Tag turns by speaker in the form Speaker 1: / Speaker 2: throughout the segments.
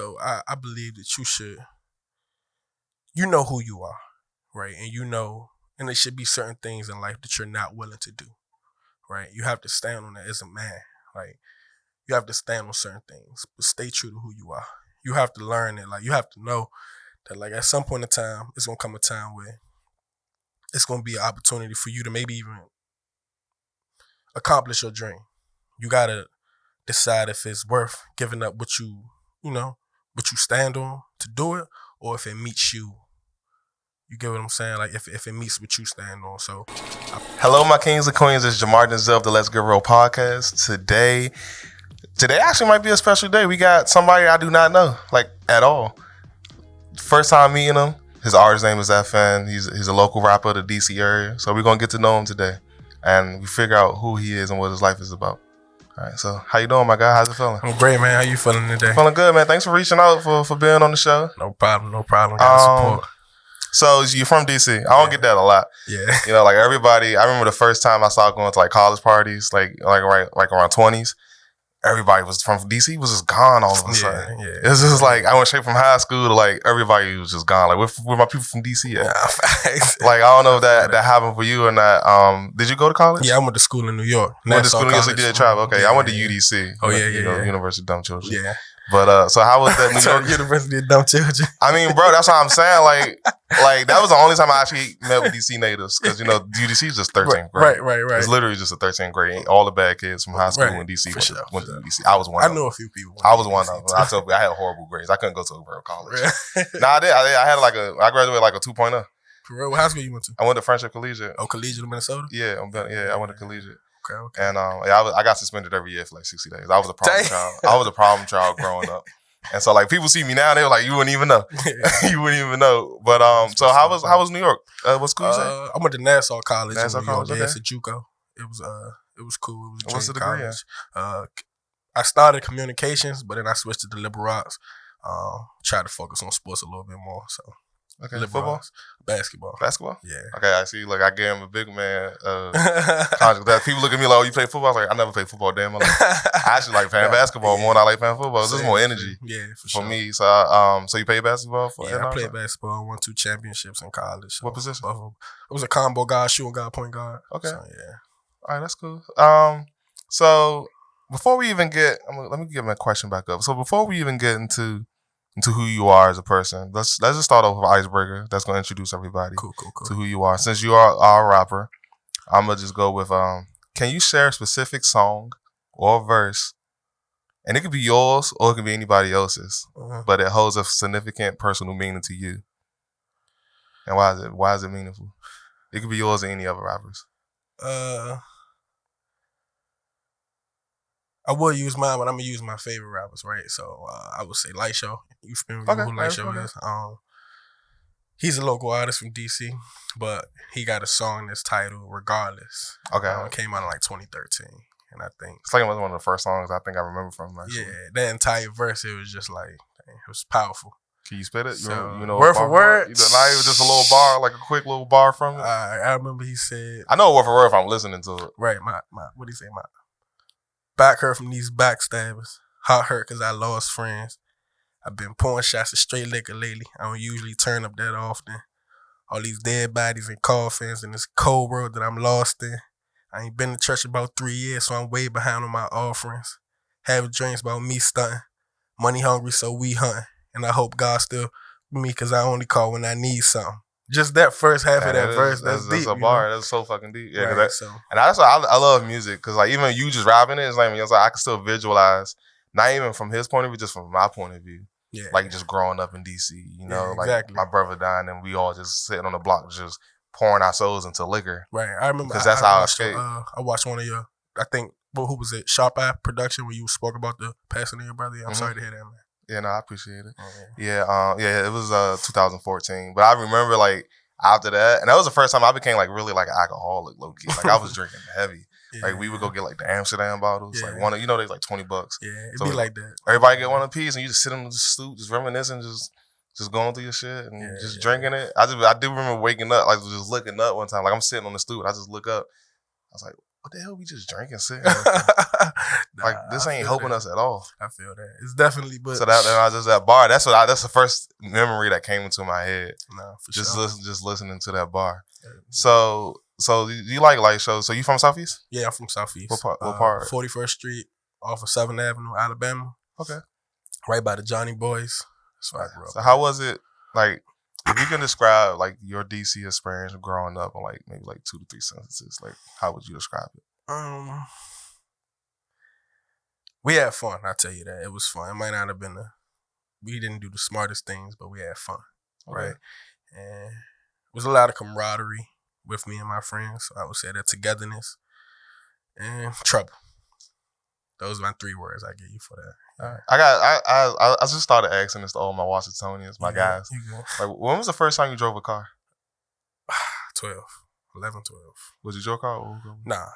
Speaker 1: So I believe that you know who you are, right? And there should be certain things in life that you're not willing to do, right? You have to stand on that as a man, right? You have to stand on certain things, but stay true to who you are. You have to learn it. Like, you have to know that, like, at some point in time, it's gonna come a time where it's gonna be an opportunity for you to maybe even accomplish your dream. You gotta decide if it's worth giving up what you stand on to do it, or if it meets you. You get what I'm saying? Like, if it meets what you stand on. So,
Speaker 2: hello, my kings and queens. It's Jamar Denzel of the Let's Get Real podcast. Today actually might be a special day. We got somebody I do not know, like, at all. First time meeting him. His artist name is FN. He's a local rapper of the DC area. So we're gonna get to know him today, and we figure out who he is and what his life is about. All right. So how you doing, my guy? How's it feeling?
Speaker 1: I'm great, man. How you feeling today?
Speaker 2: Feeling good, man. Thanks for reaching out for being on the show.
Speaker 1: No problem. Got support.
Speaker 2: So you're from DC. I don't get that a lot.
Speaker 1: Yeah.
Speaker 2: You know, like everybody. I remember the first time I saw going to like college parties, like around 20s. Everybody was from DC was just gone all of a sudden.
Speaker 1: Yeah.
Speaker 2: It's just like I went straight from high school to like everybody was just gone. Like where my people from DC at? Like I don't know if that happened for you or not. Did you go to college?
Speaker 1: Yeah, I went to school in New York.
Speaker 2: Went to school in New York, so you did travel. Okay,
Speaker 1: yeah,
Speaker 2: I went to UDC.
Speaker 1: Oh
Speaker 2: University of Dumb Children.
Speaker 1: Yeah.
Speaker 2: But so how was that New York?
Speaker 1: University of Dumb Children.
Speaker 2: I mean, bro, that's what I'm saying. Like that was the only time I actually met with DC natives because UDC is just 13th grade.
Speaker 1: Right.
Speaker 2: It's literally just a 13th grade. All the bad kids from high school in DC went to UDC. I was one.
Speaker 1: I know a few people.
Speaker 2: I was one of them. I told you I had horrible grades. I couldn't go to a real college. I did. I had I graduated like a 2.0.
Speaker 1: For real? What high school you went to?
Speaker 2: I went to Friendship Collegiate.
Speaker 1: Oh, Collegiate in Minnesota?
Speaker 2: Yeah, I went to Collegiate.
Speaker 1: Okay.
Speaker 2: And I got suspended every year for like 60 days. I was a problem child. I was a problem child growing up. And so like people see me now, they were like, you wouldn't even know. You wouldn't even know. But so how was New York? What school you say?
Speaker 1: I went to Nassau College.
Speaker 2: Nassau College, okay.
Speaker 1: It's a JUCO. It was cool. It was
Speaker 2: What's the degree in?
Speaker 1: I started communications, but then I switched to the liberal arts. Tried to focus on sports a little bit more. So
Speaker 2: okay,
Speaker 1: liberal
Speaker 2: football?
Speaker 1: Arts. Basketball.
Speaker 2: Yeah. Okay, I see. Like I gave him a big man contract. People look at me like, oh, you play football? I was like, I never played football damn my life. I actually like playing basketball more than I like playing football. This is more energy.
Speaker 1: Yeah, for sure.
Speaker 2: For me. So so you played basketball for
Speaker 1: I played basketball, won 2 championships in college. So
Speaker 2: what position?
Speaker 1: It was a combo guard, shooting guard, point guard.
Speaker 2: Okay.
Speaker 1: So, yeah.
Speaker 2: All right, that's cool. So before we even get let me get my question back up. So before we even get into who you are as a person, let's just start off with an icebreaker. That's gonna introduce everybody
Speaker 1: cool.
Speaker 2: to who you are. Since you are a rapper, I'm gonna just go with can you share a specific song or verse, and it could be yours or it could be anybody else's, but it holds a significant personal meaning to you. And why is it meaningful? It could be yours or any other rappers.
Speaker 1: I will use mine, but I'm gonna use my favorite rappers, right? So I would say Light Show. You familiar with who Light Show is? He's a local artist from DC, but he got a song that's titled "Regardless."
Speaker 2: Okay,
Speaker 1: it came out in like 2013, and I think
Speaker 2: it's like one of the first songs I think I remember from him. Actually.
Speaker 1: Yeah, that entire verse, it was just like, it was powerful.
Speaker 2: Can you spit it?
Speaker 1: So,
Speaker 2: you know
Speaker 1: word for word?
Speaker 2: Not even just a little bar, like a quick little bar from it.
Speaker 1: I remember he said,
Speaker 2: I know word for word if I'm listening to it.
Speaker 1: Right, my what do you say? My back hurt from these backstabbers. Heart hurt because I lost friends. I've been pouring shots of straight liquor lately. I don't usually turn up that often. All these dead bodies and coffins in this cold world that I'm lost in. I ain't been to church about 3 years, so I'm way behind on my offerings. Having dreams about me stunting. Money hungry, so we hunting. And I hope God still with me because I only call when I need something. Just that first half of that verse, that's deep.
Speaker 2: That's a bar. That's so fucking deep. Yeah,
Speaker 1: right,
Speaker 2: and that's why I love music, because like even you just rapping it, it's like I can still visualize, not even from his point of view, just from my point of view.
Speaker 1: Yeah,
Speaker 2: like just growing up in DC, like
Speaker 1: exactly.
Speaker 2: My brother dying and we all just sitting on the block just pouring our souls into liquor.
Speaker 1: Right, I remember
Speaker 2: because that's how I escape.
Speaker 1: I watched one of your, I think, who was it? Sharp Eye production where you spoke about the passing of your brother. I'm sorry to hear that, man.
Speaker 2: Yeah, no, I appreciate it. Yeah, it was 2014, but I remember like after that, and that was the first time I became like really like an alcoholic, low key. Like I was drinking heavy. Like we would go get like the Amsterdam bottles, like one of, they're like $20.
Speaker 1: Yeah, it'd be like that.
Speaker 2: Everybody get one apiece, and you just sit on the stoop, just reminiscing, just going through your shit and drinking it. I do remember waking up, like just looking up one time, like I'm sitting on the stoop, and I just look up. I was like, what the hell we just drinking sitting here for? Like this ain't helping us at all.
Speaker 1: I feel that. It's definitely, but
Speaker 2: so that I was just at bar. That's the first memory that came into my head.
Speaker 1: No, for
Speaker 2: just
Speaker 1: sure.
Speaker 2: just listening to that bar. So you like light shows? So you from Southeast?
Speaker 1: Yeah, I'm from Southeast.
Speaker 2: What part?
Speaker 1: 41st Street off of 7th Avenue, Alabama.
Speaker 2: Okay.
Speaker 1: Right by the Johnny Boys. That's where I grew up.
Speaker 2: So how was it? Like, if you can describe like your DC experience growing up in like maybe like 2 to 3 sentences, like how would you describe it?
Speaker 1: We had fun. I'll tell you that. It was fun. It might not have been we didn't do the smartest things, but we had fun. Okay. Right? And it was a lot of camaraderie with me and my friends. So I would say that togetherness and trouble. Those are my 3 words I give you for that.
Speaker 2: I just started asking this to all my Washingtonians, my guys. Like, when was the first time you drove a car?
Speaker 1: 11, 12.
Speaker 2: Was it your car?
Speaker 1: Nah.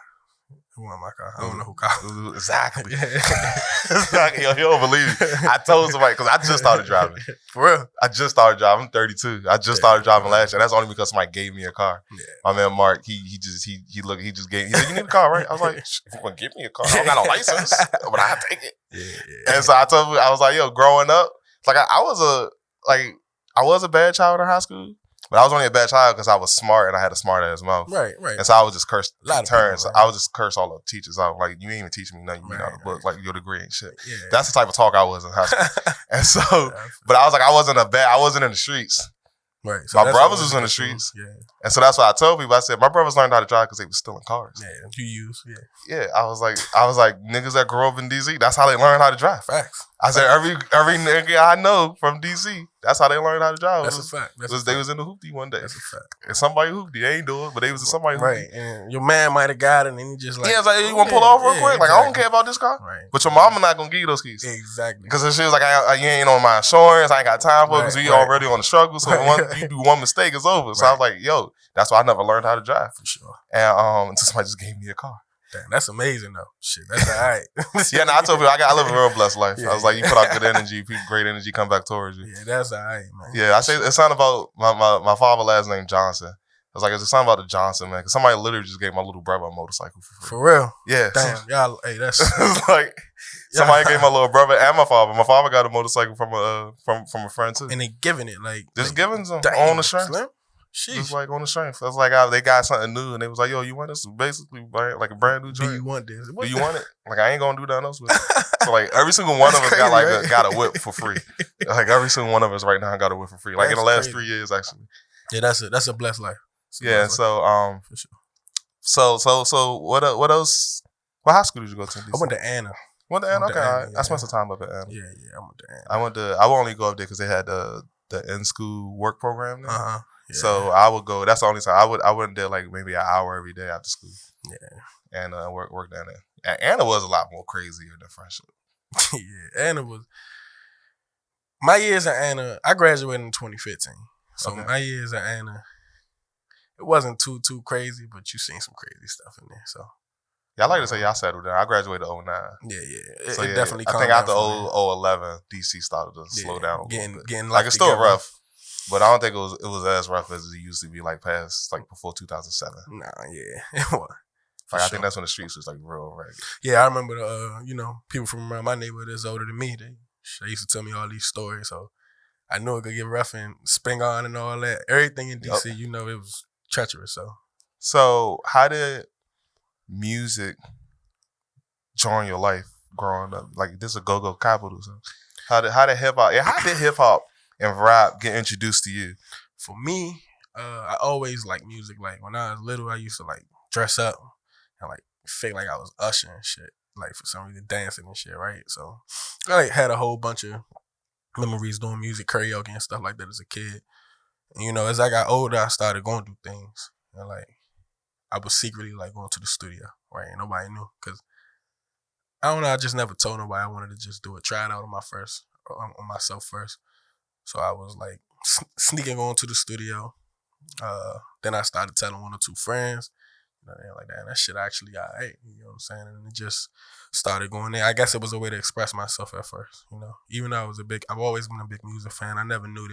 Speaker 1: It wasn't my car. I don't know who car.
Speaker 2: Exactly. Exactly. Yo, you don't believe me. I told somebody because I just started driving.
Speaker 1: For real?
Speaker 2: I just started driving. I'm 32. I just started driving last year. That's only because somebody gave me a car. Yeah. My man Mark, he just gave. He said, "You need a car, right?" I was like, "If you want to give me a car, I don't got no license, but I take it." Yeah. And so I told him, I was like, "Yo, growing up, like I was a bad child in high school." But I was only a bad child because I was smart and I had a smart ass mouth.
Speaker 1: Right.
Speaker 2: And so I would just curse
Speaker 1: a lot of
Speaker 2: turns.
Speaker 1: people, right?
Speaker 2: I would just curse all the teachers out. Like, you ain't even teaching me nothing. You read out the book. Like, your degree and shit. Yeah. That's the type of talk I was in high school. And so, but I was like, I wasn't in the streets.
Speaker 1: Right. So
Speaker 2: my brothers was in the streets.
Speaker 1: Yeah.
Speaker 2: And so that's why I told people, I said, my brothers learned how to drive because they was stealing cars.
Speaker 1: Yeah. You use. Yeah.
Speaker 2: Yeah. I was like, niggas that grew up in DC, that's how they learn how to drive.
Speaker 1: Facts.
Speaker 2: I said, every nigga I know from DC, that's how they learned how to drive.
Speaker 1: That's a fact.
Speaker 2: They was in the hoopty one day.
Speaker 1: That's a fact.
Speaker 2: And somebody hoopty. They ain't do it, but they was in somebody hoopty.
Speaker 1: Right. And your man might have got it and he just like.
Speaker 2: Yeah, it's like, you want to pull off real quick? Like, I don't care about this car.
Speaker 1: Right.
Speaker 2: But your mama not going to give you those keys.
Speaker 1: Exactly.
Speaker 2: Because she was like, you ain't on my insurance. I ain't got time for it because we already on the struggle. So you do one mistake, it's over. So I was like, yo, that's why I never learned how to drive.
Speaker 1: For sure.
Speaker 2: And until somebody just gave me a car.
Speaker 1: Damn, that's amazing though. Shit, that's all right.
Speaker 2: Yeah, no, I told people I live a real blessed life. Yeah. I was like, you put out good energy, great energy come back towards you.
Speaker 1: Yeah, that's all right, man.
Speaker 2: Yeah, I say it's something about my father last name Johnson. I was like, it's something about the Johnson, man. Because somebody literally just gave my little brother a motorcycle for free.
Speaker 1: For real?
Speaker 2: Yeah.
Speaker 1: Damn, y'all, hey, that's
Speaker 2: like somebody gave my little brother and my father. My father got a motorcycle from a friend too.
Speaker 1: And they giving it like
Speaker 2: just giving them on the strength.
Speaker 1: Slim? Sheesh.
Speaker 2: Just like on the strength. It's like they got something new and they was like, yo, you want this? Basically like a brand new joint.
Speaker 1: Do you want this?
Speaker 2: Do you want it? Like, I ain't gonna do nothing else with it. So like every single one of us got like got a whip for free. Like every single one of us right now got a whip for free. Like in the last 3 years actually.
Speaker 1: Yeah, that's a blessed life.
Speaker 2: Yeah, so
Speaker 1: for sure.
Speaker 2: So what else? What high school did you go to?
Speaker 1: I went to Anna.
Speaker 2: Went to Anna? Okay, all right. I spent some time up at Anna.
Speaker 1: Yeah, I went to Anna.
Speaker 2: I would only go up there because they had the in-school work program there.
Speaker 1: Yeah.
Speaker 2: So I would go. That's the only time I went there like maybe an hour every day after school.
Speaker 1: Yeah,
Speaker 2: and work down there. And Anna was a lot more crazier than Friendship.
Speaker 1: Yeah, Anna was. My years at Anna, I graduated in 2015. So my years at Anna, it wasn't too crazy, but you seen some crazy stuff in there. So
Speaker 2: yeah, I like to say y'all settled down. I graduated 09.
Speaker 1: Yeah.
Speaker 2: So
Speaker 1: it definitely.
Speaker 2: I think after 011, DC started to slow down a little bit.
Speaker 1: Getting
Speaker 2: like it's still rough. But I don't think it was as rough as it used to be, like past, like before 2007.
Speaker 1: Nah, yeah, it was.
Speaker 2: Like I think that's when the streets was like real ragged.
Speaker 1: Yeah, I remember people from around my neighborhood that's older than me. They used to tell me all these stories, so I knew it could get rough and spring on and all that. Everything in DC, it was treacherous.
Speaker 2: So how did music join your life growing up? Like this is a go-go capital. So how did hip hop and rap get introduced to you?
Speaker 1: For me, I always liked music. Like when I was little, I used to like dress up and like fake like I was Usher and shit. Like for some reason dancing and shit, right? So I like had a whole bunch of memories doing music, karaoke and stuff like that as a kid. And as I got older, I started going through things. And like I was secretly like going to the studio, right? And nobody knew. Cause I don't know, I just never told nobody I wanted to just do it. Try it out on myself first. So I was like sneaking on to the studio. Then I started telling 1 or 2 friends. They're like, damn, that shit actually all right. You know what I'm saying? And it just started going there. I guess it was a way to express myself at first. Even though I've always been a big music fan. I never knew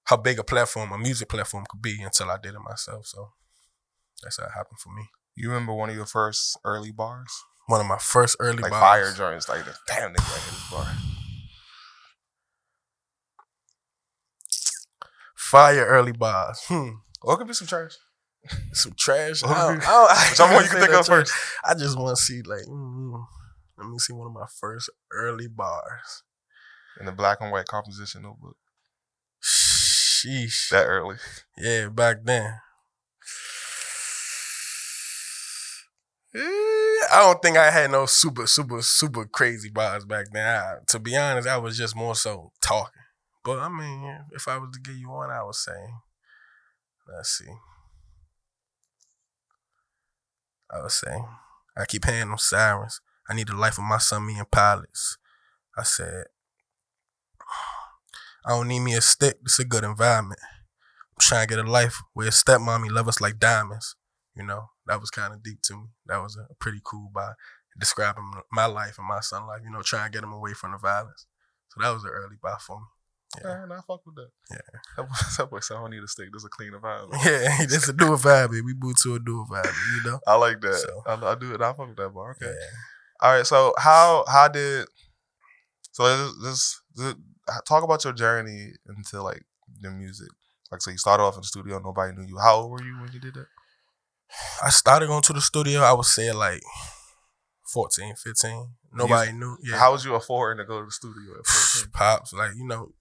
Speaker 1: how big a music platform could be until I did it myself. So that's how it happened for me.
Speaker 2: You remember one of your first early bars?
Speaker 1: One of my first early
Speaker 2: like
Speaker 1: bars.
Speaker 2: Fire joints, like damn nigga, I hit this bar.
Speaker 1: Fire early bars.
Speaker 2: Or it could be some trash.
Speaker 1: Some trash.
Speaker 2: Someone you can think of first.
Speaker 1: I just want to see like. Let me see one of my first early bars.
Speaker 2: In the black and white composition notebook.
Speaker 1: Sheesh.
Speaker 2: That early.
Speaker 1: Yeah, back then. I don't think I had no super crazy bars back then. To be honest, I was just more so talking. But I mean, if I was to give you one, I would say, let's see. I would say, I keep hearing them sirens. I need the life of my son, me and pilots. I said, I don't need me a stick. It's a good environment. I'm trying to get a life where his stepmommy love us like diamonds. You know, that was kind of deep to me. That was a pretty cool by describing my life and my son's life, you know, trying to get him away from the violence. So that was an early buy for me.
Speaker 2: Yeah, I fuck with that.
Speaker 1: Yeah.
Speaker 2: That boy said, I don't need a stick. This is a clean environment.
Speaker 1: Yeah, this a dual vibe. We moved to a dual vibe, you know?
Speaker 2: I like that.
Speaker 1: So,
Speaker 2: I do it. I fuck with that bar. Okay.
Speaker 1: Yeah.
Speaker 2: All right. So how did, so this talk about your journey into like the music. Like, so you started off in the studio, nobody knew you. How old were you when you did that?
Speaker 1: I started going to the studio, I would say like 14, 15. Nobody knew. Yeah.
Speaker 2: How was you affording to go to the studio at 14?
Speaker 1: Pops, like, you know,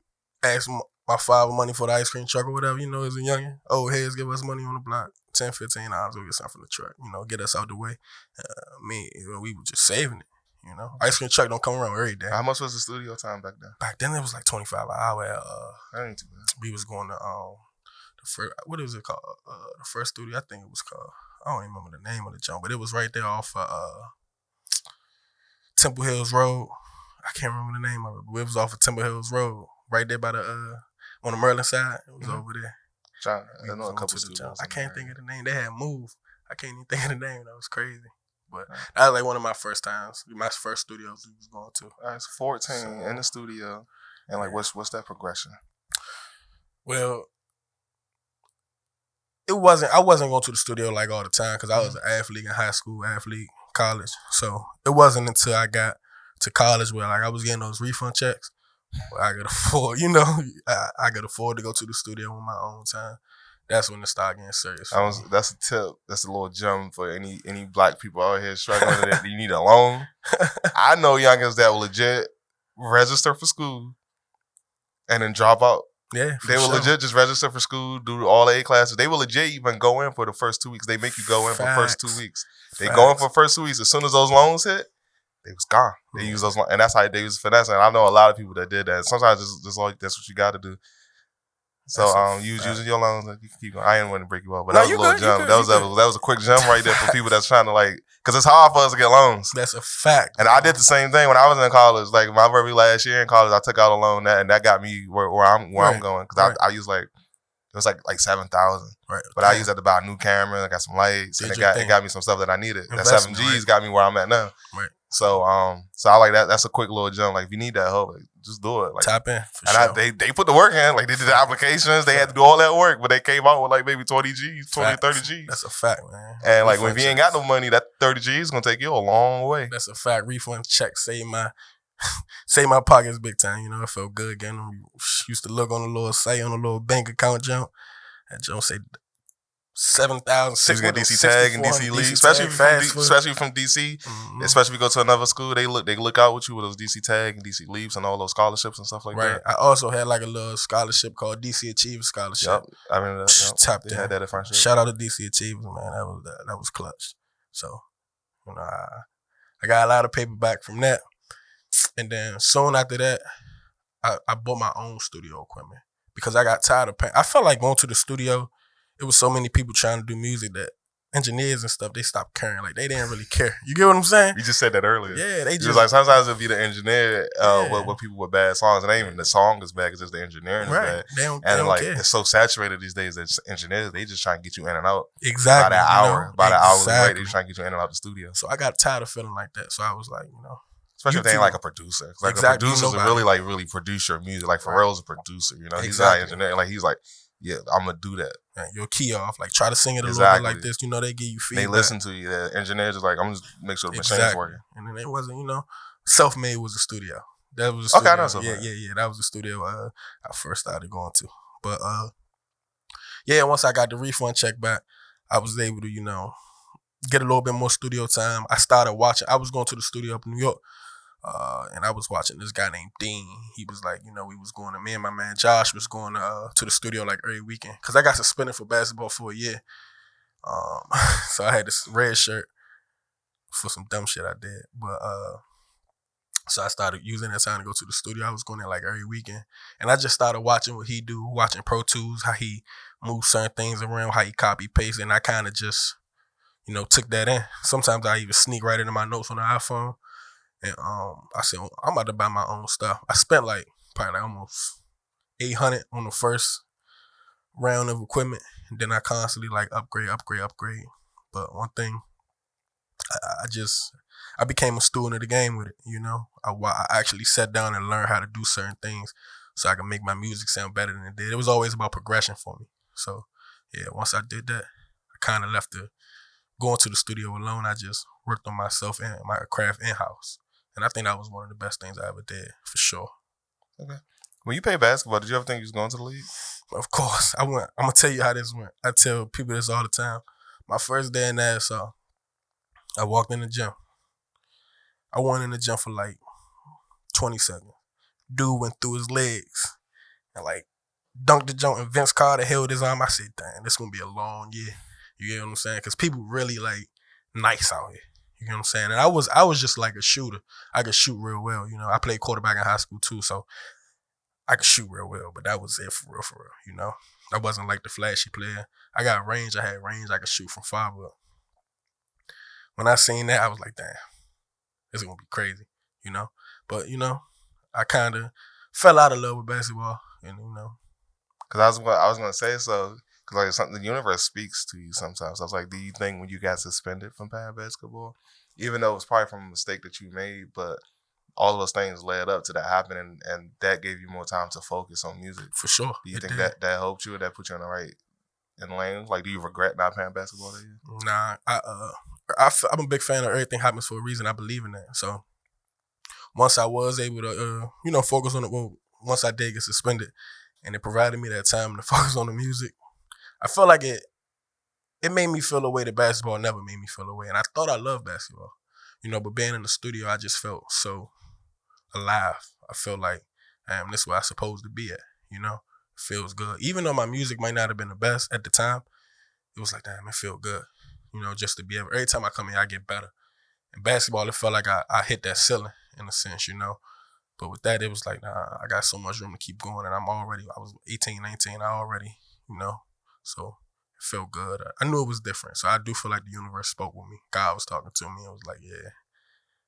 Speaker 1: ask my father money for the ice cream truck or whatever, you know, as a youngin'. Old heads give us money on the block. $10, $15, we'll get something from the truck, you know, get us out the way. We were just saving it, you know. Ice cream truck don't come around every day.
Speaker 2: How much was the studio time back then?
Speaker 1: Back then it was like $25 an hour.
Speaker 2: That ain't too bad.
Speaker 1: We was going to the first, what is it called? The first studio, I think it was called, I don't even remember the name of the joint, but it was right there off Temple Hills Road. I can't remember the name of it, but it was off of Temple Hills Road, right there by the on the Merlin side. It was over there.
Speaker 2: I know a couple studios.
Speaker 1: I can't think of the name. They had moved. I can't even think of the name. That was crazy. But that was like one of my first times. My first studios we was going to.
Speaker 2: All right, so 14 in the studio, and like, what's that progression?
Speaker 1: Well, I wasn't going to the studio like all the time because I was an athlete in high school, college. So it wasn't until I got to college where like I was getting those refund checks. I could afford, you know, I could afford to go to the studio on my own time. That's when it started getting serious.
Speaker 2: That's a tip. That's a little gem for any black people out here struggling with it. You need a loan. I know youngins that will legit register for school and then drop out.
Speaker 1: Yeah,
Speaker 2: they will legit just register for school, do all 8 classes. They will legit even go in for the first 2 weeks. They make you go in for the first 2 weeks. They go in for the first 2 weeks. As soon as those loans hit, they was gone. They use those loans, and that's how they was finessing. I know a lot of people that did that. Sometimes just like that's what you got to do. So you was using your loans. You can keep going. I didn't want to break you off, but that was a little gem. That was a quick gem right there for people that's trying to like, because it's hard for us to get loans.
Speaker 1: That's a fact.
Speaker 2: And I did the same thing when I was in college. Like my very last year in college, I took out a loan and that got me where I'm going because I used like it was like $7,000. Right. But I used that to buy a new camera. I got some lights, and it got me some stuff that I needed. That 7 G's got me where I'm at now. Right. So I like that. That's a quick little jump. Like if you need that help, like, just do it. Like
Speaker 1: tap in.
Speaker 2: They put the work in. Like they did the applications. They had to do all that work, but they came out with like maybe 20 G's, 20 30 G's.
Speaker 1: That's a fact, man.
Speaker 2: And like if you ain't got no money, that 30 G's is gonna take you a long way.
Speaker 1: That's a fact. Refund check save my pockets big time. You know, it felt good getting them. Used to look on the little site on the little bank account jump. That jump say 7,000.
Speaker 2: You get DC tag and DC leave, especially from DC. Mm-hmm. Especially if you go to another school, they look out with you with those DC tag and DC leaves and all those scholarships and stuff like that.
Speaker 1: I also had like a little scholarship called DC Achievers Scholarship.
Speaker 2: Yep. I remember that.
Speaker 1: Tapped
Speaker 2: in. Had that at Friendship.
Speaker 1: Shout out to DC Achievers, man. That was clutch. So, you know, I got a lot of paper back from that, and then soon after that, I bought my own studio equipment because I got tired of paying. I felt like going to the studio. It was so many people trying to do music that engineers and stuff, they stopped caring. Like, they didn't really care. You get what I'm saying?
Speaker 2: You just said that earlier.
Speaker 1: Yeah, they just...
Speaker 2: like, sometimes it'll be the engineer with people with bad songs. And ain't even the song is bad, it's just the engineering is bad.
Speaker 1: They don't care.
Speaker 2: It's so saturated these days that engineers, they just trying to get you in and out.
Speaker 1: Exactly.
Speaker 2: By that hour. By the hourly rate, they just trying to get you in and out the studio.
Speaker 1: So I got tired of feeling like that. So I was like, you know.
Speaker 2: Especially if they ain't like a producer. Like a producer's really produce your music. Like Pharrell's a producer, you know? He's not an engineer. Like, he's like, yeah, I'm gonna do that.
Speaker 1: your key off. Like try to sing it a little bit like this. You know, they give you feedback.
Speaker 2: They listen to you. The engineers are like, I'm just make sure the machine's working.
Speaker 1: And then it wasn't, you know, Self-Made was a studio. That was a studio.
Speaker 2: Okay, I know Self-Made.
Speaker 1: Yeah. That was a studio I first started going to. But yeah, once I got the refund check back, I was able to, you know, get a little bit more studio time. I started watching. I was going to the studio up in New York. And I was watching this guy named Dean. He was like, you know, we was going to, me and my man Josh was going to the studio like every weekend. Because I got suspended for basketball for a year. So I had this red shirt for some dumb shit I did. But so I started using that time to go to the studio. I was going there like every weekend. And I just started watching what he do, watching Pro Tools, how he moves certain things around, how he copy paste. And I kind of just, you know, took that in. Sometimes I even sneak right into my notes on the iPhone. And I said, I'm about to buy my own stuff. I spent like probably like almost $800 on the first round of equipment. And then I constantly like upgrade. But one thing, I became a student of the game with it, you know. I actually sat down and learned how to do certain things so I can make my music sound better than it did. It was always about progression for me. So, yeah, once I did that, I kind of left going to the studio alone. I just worked on myself and my craft in-house. And I think that was one of the best things I ever did, for sure.
Speaker 2: Okay. When you played basketball, did you ever think you was going to the league?
Speaker 1: Of course. I'm going to tell you how this went. I tell people this all the time. My first day in Nassau, I walked in the gym. I went in the gym for like 20 seconds. Dude went through his legs and like dunked the jump, and Vince Carter held his arm. I said, damn, this going to be a long year. You get what I'm saying? Because people really like nice out here. You know what I'm saying? And I was just like a shooter. I could shoot real well. You know, I played quarterback in high school too, so I could shoot real well. But that was it for real. You know, I wasn't like the flashy player. I got range. I had range. I could shoot from 5 up. When I seen that, I was like, damn, this is gonna be crazy. You know, but you know, I kind of fell out of love with basketball, and you know,
Speaker 2: because I was gonna say so. Because like something, the universe speaks to you sometimes. I was like, do you think when you got suspended from playing basketball, even though it was probably from a mistake that you made, but all of those things led up to that happening, and that gave you more time to focus on music?
Speaker 1: For sure.
Speaker 2: Do you think that helped you, or that put you in the right lane? Like, do you regret not playing basketball that year?
Speaker 1: Nah, I'm a big fan of everything happens for a reason. I believe in that. So once I was able to, you know, focus on it, once I did get suspended, and it provided me that time to focus on the music, I felt like it made me feel a way that basketball never made me feel a way. And I thought I loved basketball, you know, but being in the studio, I just felt so alive. I felt like, damn, this is where I'm supposed to be at, you know? It feels good. Even though my music might not have been the best at the time, it was like, damn, it feel good, you know, just to be able, every time I come here, I get better. In basketball, it felt like I hit that ceiling in a sense, you know? But with that, it was like, nah, I got so much room to keep going, and I was 18, 19, I already, you know? So it felt good. I knew it was different. So I do feel like the universe spoke with me. God was talking to me. It was like, yeah,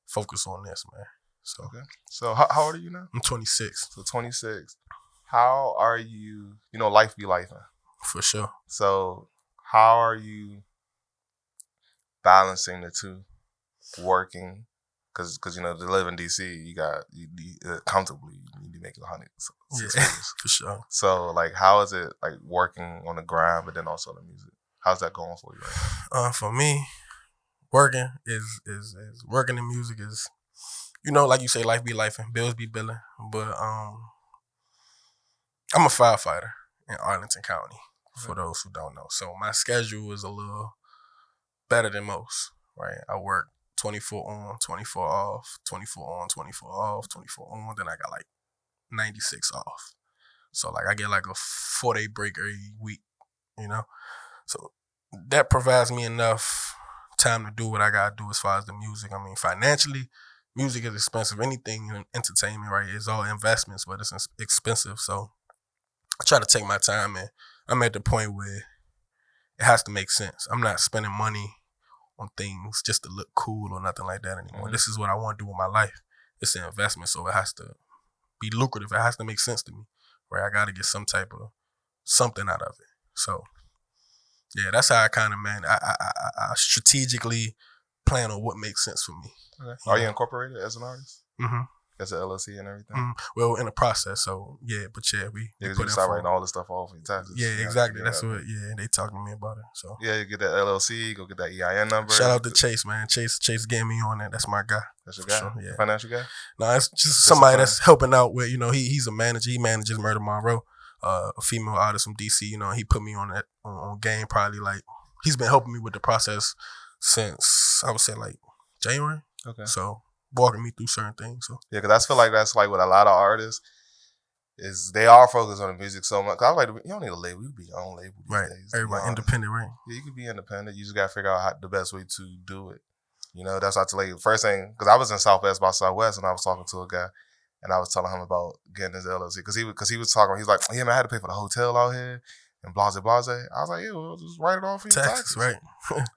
Speaker 1: focus on this, man. So,
Speaker 2: okay. So how old are you now?
Speaker 1: I'm 26.
Speaker 2: So 26. How are you, you know, life be life, man.
Speaker 1: For sure.
Speaker 2: So how are you balancing the two, working? Because you know, to live in DC, you comfortably, you need to make 100. So,
Speaker 1: yeah, for sure.
Speaker 2: So like, how is it like working on the grind, but then also the music? How's that going for you right now?
Speaker 1: For me, working is working in music is, you know, like you say, life be life and bills be billing. But I'm a firefighter in Arlington County, for those who don't know. So my schedule is a little better than most, right? I work 24 on, 24 off, 24 on, 24 off, 24 on. Then I got like 96 off. So like I get like a 4-day break every week, you know? So that provides me enough time to do what I gotta do as far as the music. I mean, financially, music is expensive. Anything in entertainment, right, is all investments, but it's expensive. So I try to take my time, and I'm at the point where it has to make sense. I'm not spending money on things just to look cool or nothing like that anymore. Mm-hmm. This is what I want to do with my life. It's an investment, so it has to be lucrative. It has to make sense to me, right? I got to get some type of something out of it. So, yeah, that's how I kind of, man, I strategically plan on what makes sense for me.
Speaker 2: Okay. Are you incorporated as an artist?
Speaker 1: Mm-hmm.
Speaker 2: That's an LLC and everything.
Speaker 1: Well, in the process, so yeah, but yeah, we
Speaker 2: You
Speaker 1: put in
Speaker 2: start
Speaker 1: for
Speaker 2: writing all this stuff off in taxes.
Speaker 1: Yeah, exactly. That's what. Yeah, they talking to me about it. So
Speaker 2: yeah, you get that LLC, go get that EIN number.
Speaker 1: Shout out to Chase, man. Chase getting me on that. That's my guy.
Speaker 2: That's your guy. Sure, yeah, financial guy.
Speaker 1: No, it's just somebody that's helping out with. He's a manager. He manages Murder Monroe, a female artist from DC. He put me on that on game. Probably like he's been helping me with the process since I would say like January.
Speaker 2: Okay.
Speaker 1: So walking me through certain things. So
Speaker 2: yeah, because I feel like that's like with a lot of artists is they are focused on the music so much. Cause I was like, you don't need a label. You can be your own label these days.
Speaker 1: Everybody independent, right?
Speaker 2: Yeah, you can be independent. You just got to figure out the best way to do it. That's why I tell you, first thing, because I was in Southwest by Southwest and I was talking to a guy and I was telling him about getting his LLC because he was talking, he's like, yeah, man, I had to pay for the hotel out here and blase. I was like, yeah, well, just write it off for your taxes.
Speaker 1: Right.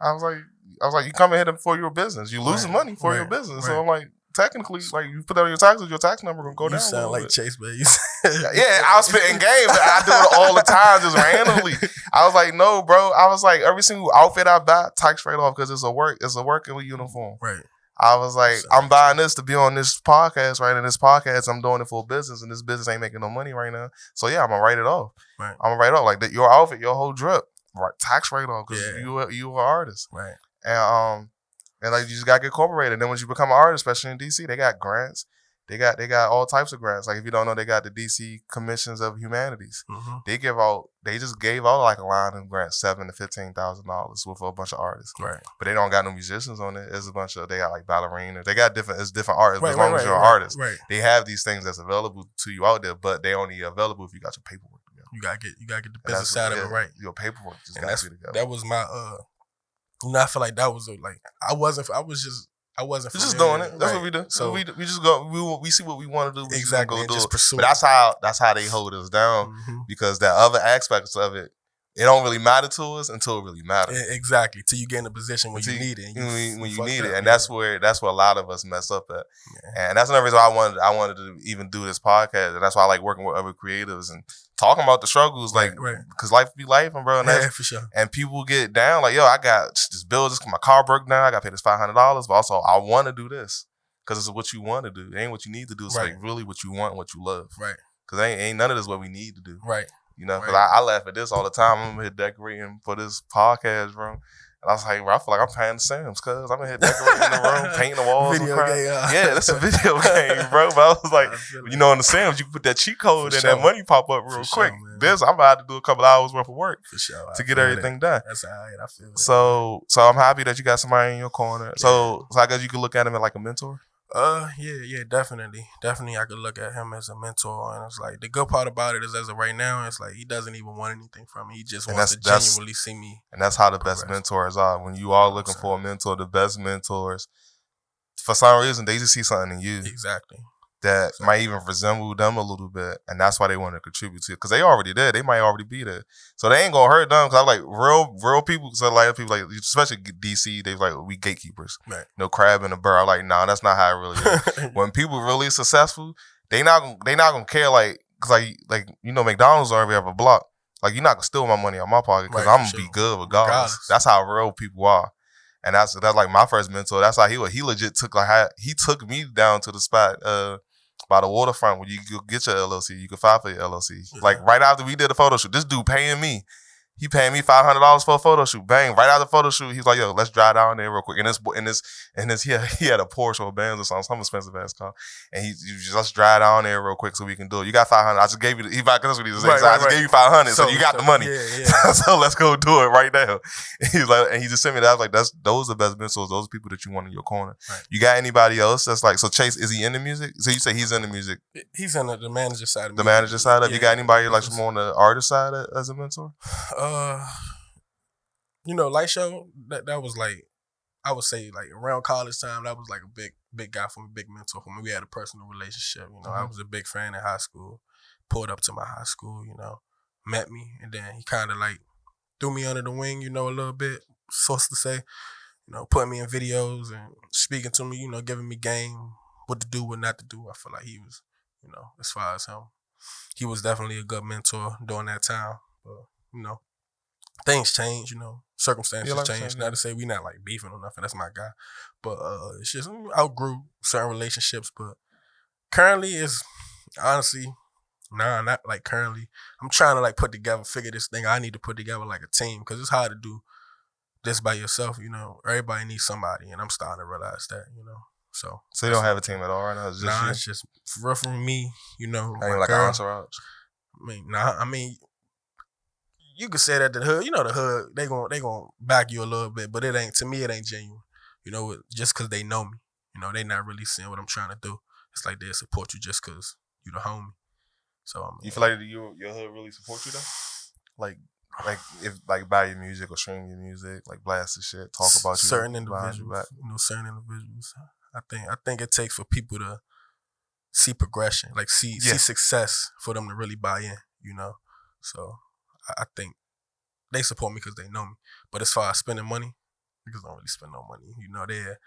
Speaker 2: I was like, you come in here for your business. You losing money for your business. Right. So I'm like, technically, like you put that on your taxes, your tax number gonna go down.
Speaker 1: You sound like Chase, man.
Speaker 2: Yeah, I was spitting game, but I do it all the time, just randomly. I was like, no, bro. I was like, every single outfit I buy, tax straight off because it's a working uniform.
Speaker 1: Right.
Speaker 2: I was like, I'm buying this to be on this podcast, right? And this podcast, I'm doing it for a business, and this business ain't making no money right now. So yeah, I'm gonna write it off.
Speaker 1: Right.
Speaker 2: I'm gonna write it off like that. Your outfit, your whole drip, right? Tax rate off because you an artist,
Speaker 1: right?
Speaker 2: And like you just gotta get incorporated. And then once you become an artist, especially in DC, they got grants. They got all types of grants. Like if you don't know, they got the DC Commissions of Humanities.
Speaker 1: Mm-hmm.
Speaker 2: They just gave out like a line of grants, $7,000 to $15,000 with a bunch of artists.
Speaker 1: Right.
Speaker 2: But they don't got no musicians on it. It's a bunch of, they got like ballerinas. They got different artists. But as long as you're an artist, they have these things that's available to you out there, but they only available if you got your paperwork together.
Speaker 1: You gotta get the business side of it right.
Speaker 2: Your paperwork just
Speaker 1: got
Speaker 2: to be together.
Speaker 1: That was my I feel like that was like I wasn't
Speaker 2: just doing it. That's what we do. So we just go. We see what we want to do. We
Speaker 1: exactly.
Speaker 2: Just go do
Speaker 1: just
Speaker 2: it.
Speaker 1: pursue.
Speaker 2: But that's how they hold us down because that other aspects of it, it don't really matter to us until it really matters.
Speaker 1: Exactly. Till you get in a position when you need it.
Speaker 2: When you need it, and that's where a lot of us mess up at. Yeah. And that's another reason why I wanted to even do this podcast, and that's why I like working with other creatives and talking about the struggles, like because life be life, and bro, and
Speaker 1: for sure.
Speaker 2: And people get down like, yo, I got this bill, my car broke down, I got to pay this $500, but also I want to do this because it's what you want to do. It ain't what you need to do. It's like really what you want, and what you love.
Speaker 1: Right.
Speaker 2: Because ain't none of this what we need to do.
Speaker 1: Right.
Speaker 2: Because I laugh at this all the time. I'm here decorating for this podcast room. And I was like, bro, I feel like I'm paying the Sims because I'm in here decorating the room, painting the walls.
Speaker 1: Video game.
Speaker 2: Yeah, that's a video game, bro. But I was like, in the Sims, you can put that cheat code and that money pop up real quick. This, I'm about to do a couple hours worth of work to get everything done.
Speaker 1: That's all right. I feel that.
Speaker 2: So I'm happy that you got somebody in your corner. Yeah. So I guess you could look at him as like a mentor.
Speaker 1: Yeah, definitely. I could look at him as a mentor, and it's like the good part about it is, as of right now, it's like he doesn't even want anything from me. He just wants to genuinely see me.
Speaker 2: And that's how the best mentors are. When you are looking for a mentor, the best mentors, for some reason, they just see something in you.
Speaker 1: Exactly.
Speaker 2: That might even resemble them a little bit, and that's why they want to contribute to it. Because they already there. They might already be there. So they ain't going to hurt them. Because I'm like, real people, so like people, like especially DC, they like, we gatekeepers.
Speaker 1: Right.
Speaker 2: No crab in the burr. I'm like, nah, that's not how it really is. When people really successful, they not gonna care, like, because like McDonald's on every other block. Like, you're not going to steal my money out my pocket because I'm going to be good regardless. That's how real people are. And that's like my first mentor. That's how he legit took me down to the spot by the waterfront where you could get your LLC. You could file for your LLC. Yeah. Like right after we did the photo shoot, this dude paying me. He paying me $500 for a photo shoot. Bang! Right after the photo shoot, he's like, "Yo, let's drive down there real quick." And he had a Porsche or a Benz or some expensive ass car. And he just let's drive down there real quick so we can do it. You got $500. I just gave you. That's what he was saying. I just gave you $500, so you got the money. Yeah. So let's go do it right now. And he's like, and he just sent me that. I was like, those are the best mentors. Those are people that you want in your corner. Right. You got anybody else that's like, so Chase, is he in the music? So you say he's in the music?
Speaker 1: He's in the manager side of music.
Speaker 2: The manager side of you got anybody like some more on the artist side as a mentor?
Speaker 1: Light Show, that was like, I would say like around college time, that was like a big guy for me, big mentor for me. We had a personal relationship. I was a big fan in high school. Pulled up to my high school, met me, and then he kind of like threw me under the wing, a little bit, so to say. Putting me in videos and speaking to me, giving me game, what to do, what not to do. I feel like he was, as far as him, he was definitely a good mentor during that time. But, things change, circumstances change. Not to say we not like beefing or nothing. That's my guy. But it's just outgrew certain relationships, but Currently is honestly, nah, not like currently. I'm trying to like figure this thing. I need to put together like a team because it's hard to do this by yourself. Everybody needs somebody, and I'm starting to realize that. So
Speaker 2: So you don't have a team at all right now? It's just
Speaker 1: nah,
Speaker 2: you?
Speaker 1: it's just rough for me.
Speaker 2: Not
Speaker 1: My
Speaker 2: even like an
Speaker 1: girl.
Speaker 2: entourage?
Speaker 1: I mean, you could say that the hood. The hood. They gonna back you a little bit, but it ain't. To me, it ain't genuine. Just because they know me. They not really seeing what I'm trying to do. It's like they support you just because you the homie. So I mean,
Speaker 2: You feel like your hood really support you though? Like if like buy your music or stream your music, like blast the shit, talk about you,
Speaker 1: certain
Speaker 2: behind your
Speaker 1: individuals.
Speaker 2: back.
Speaker 1: Certain individuals. I think it takes for people to see progression, like see success for them to really buy in. So I think they support me because they know me. But as far as spending money, niggas don't really spend no money. They're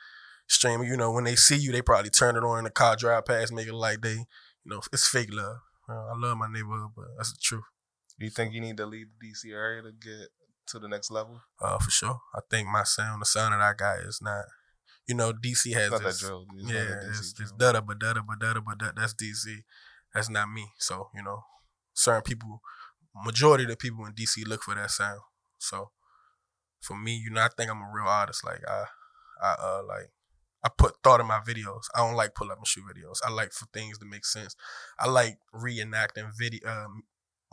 Speaker 1: streaming. When they see you, they probably turn it on in the car, drive past, make it like they, it's fake love. I love my neighborhood, but that's the truth.
Speaker 2: Do you think you need to leave the DC area to get to the next level?
Speaker 1: For sure. I think my sound, the sound that I got is not. DC has
Speaker 2: Not
Speaker 1: this.
Speaker 2: that drill. It's
Speaker 1: Yeah,
Speaker 2: not that DC
Speaker 1: it's
Speaker 2: drill.
Speaker 1: dada but dada but dada but that's DC. That's not me. So certain people, majority of the people in DC look for that sound. So for me, I think I'm a real artist. Like I put thought in my videos. I don't like pull up and shoot videos. I like for things to make sense. I like reenacting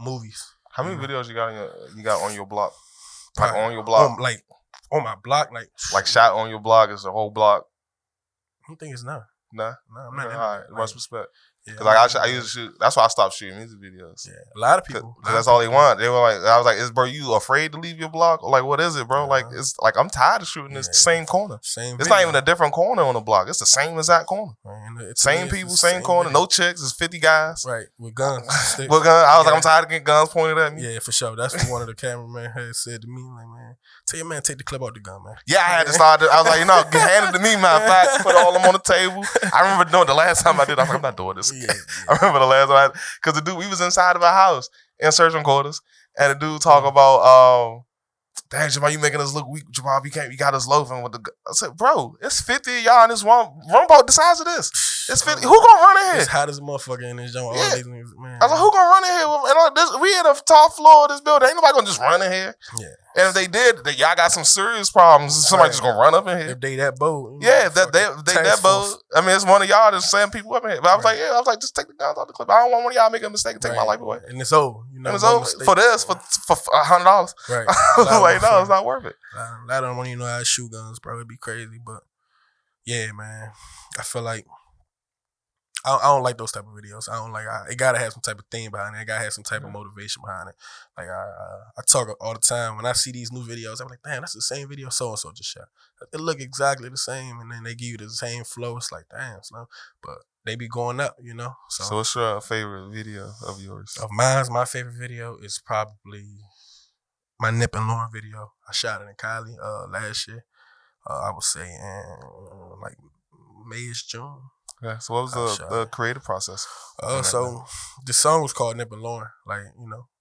Speaker 1: movies.
Speaker 2: How many videos you got on your block?
Speaker 1: Like
Speaker 2: on your block?
Speaker 1: On my block,
Speaker 2: like shot on your block is a whole block.
Speaker 1: I don't think it's none.
Speaker 2: Nah,
Speaker 1: I'm not.
Speaker 2: All right, much respect.
Speaker 1: Yeah,
Speaker 2: Cause I used to shoot. That's why I stopped shooting music videos.
Speaker 1: Yeah, a lot of people.
Speaker 2: Cause that's all they want. They were like, I was like, "Is bro, you afraid to leave your block? Or like, what is it, bro? Like, it's like I'm tired of shooting this same corner. It's not even a different corner on the block. It's the same exact corner. Same people, same corner. Video. No chicks. It's 50 guys.
Speaker 1: Right, with guns.
Speaker 2: With guns. I was like, I'm tired of getting guns pointed at me.
Speaker 1: Yeah, for sure. That's what one of the cameramen had said to me. Like, man, tell your man take the clip out the gun, man.
Speaker 2: Yeah, I had to start. I was like, hand it to me, matter of fact. Put all of them on the table. I remember doing the last time I did. I was like, I'm not doing this. Yeah. I remember the last time because the dude, we was inside of a house in surgeon quarters, and the dude talk about, damn, Jamar, you making us look weak. Jamar, you got us loafing with the. I said, bro, it's 50 of y'all in this one boat the size of this. It's 50. Who gonna run in here?
Speaker 1: It's hot as a motherfucker in this joint.
Speaker 2: Yeah.
Speaker 1: All these niggas, man.
Speaker 2: I was like, who gonna run in here? And we in the top floor of this building. Ain't nobody gonna just run in here.
Speaker 1: Yeah.
Speaker 2: And if they did, y'all got some serious problems. Somebody just gonna run up in here.
Speaker 1: If they that bold.
Speaker 2: Yeah, if they that bold. I mean, it's one of y'all that's sending people up in here. But I was like, just take the guns off the clip. I don't want one of y'all make a mistake and take my life away.
Speaker 1: And it's over.
Speaker 2: And it's over for this for $100.
Speaker 1: Right.
Speaker 2: Like, no, it's not worth it.
Speaker 1: I don't want to know how to shoot guns, bro. It'd be crazy, but yeah, man. I feel like I don't like those type of videos. I don't like. It gotta have some type of thing behind it. It gotta have some type of motivation behind it. Like I talk all the time when I see these new videos. I'm like, damn, that's the same video so and so just shot. They look exactly the same, and then they give you the same flow. It's like, damn, slow. But they be going up,
Speaker 2: So what's your favorite video of yours?
Speaker 1: Of mine, my favorite video is probably my Nip and Lauren video. I shot it in Cali last year. I would say in like May-ish, June.
Speaker 2: Yeah, so what was the creative process?
Speaker 1: So the song was called Nip and Lauren, like,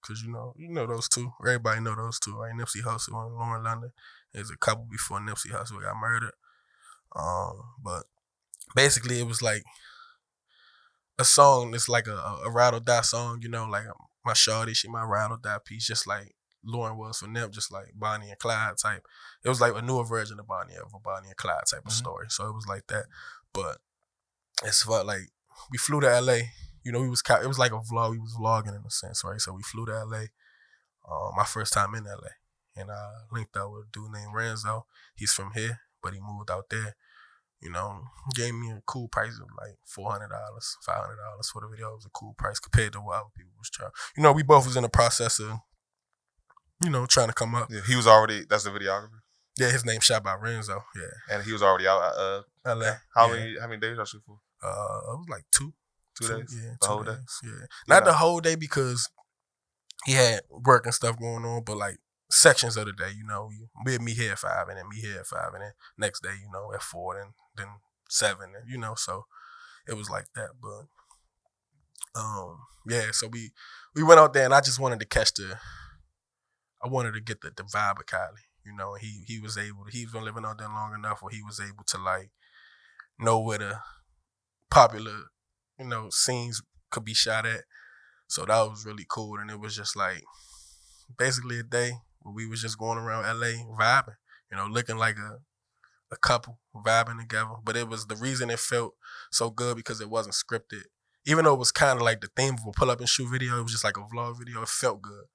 Speaker 1: because you know those two. Everybody know those two, right? Nipsey Hussle and Lauren London. There's a couple before Nipsey Hussle got murdered. But basically it was like a song that's like a ride or die song, like my shawty, she my ride or die piece, just like Lauren was for Nip, just like Bonnie and Clyde type. It was like a newer version of Bonnie and Clyde type of story. So it was like that. But it's what, like, we flew to LA. It was like a vlog. We was vlogging in a sense, right? So we flew to LA. My first time in LA. And I linked up with a dude named Renzo. He's from here, but he moved out there. Gave me a cool price of like $400, $500 for the video. It was a cool price compared to what other people was charging. We both was in the process of, trying to come up.
Speaker 2: Yeah, he was already, that's the videographer?
Speaker 1: Yeah, his name's shot by Renzo. Yeah.
Speaker 2: And he was already out at
Speaker 1: LA.
Speaker 2: How many days y'all shoot for?
Speaker 1: It was like 2
Speaker 2: days?
Speaker 1: Yeah.
Speaker 2: The whole day?
Speaker 1: Yeah. Not the whole day because he had work and stuff going on, but like sections of the day, we'd meet here at 5 and then meet here at 5 and then next day, at 4 and then 7, and so it was like that. But yeah, so we went out there and I just wanted to I wanted to get the vibe of Cali. He was been living out there long enough where he was able to like know where the popular scenes could be shot at. So that was really cool. And it was just like basically a day where we was just going around LA vibing, looking like a couple vibing together. But it was the reason it felt so good because it wasn't scripted. Even though it was kind of like the theme of a pull up and shoot video, it was just like a vlog video. It felt good,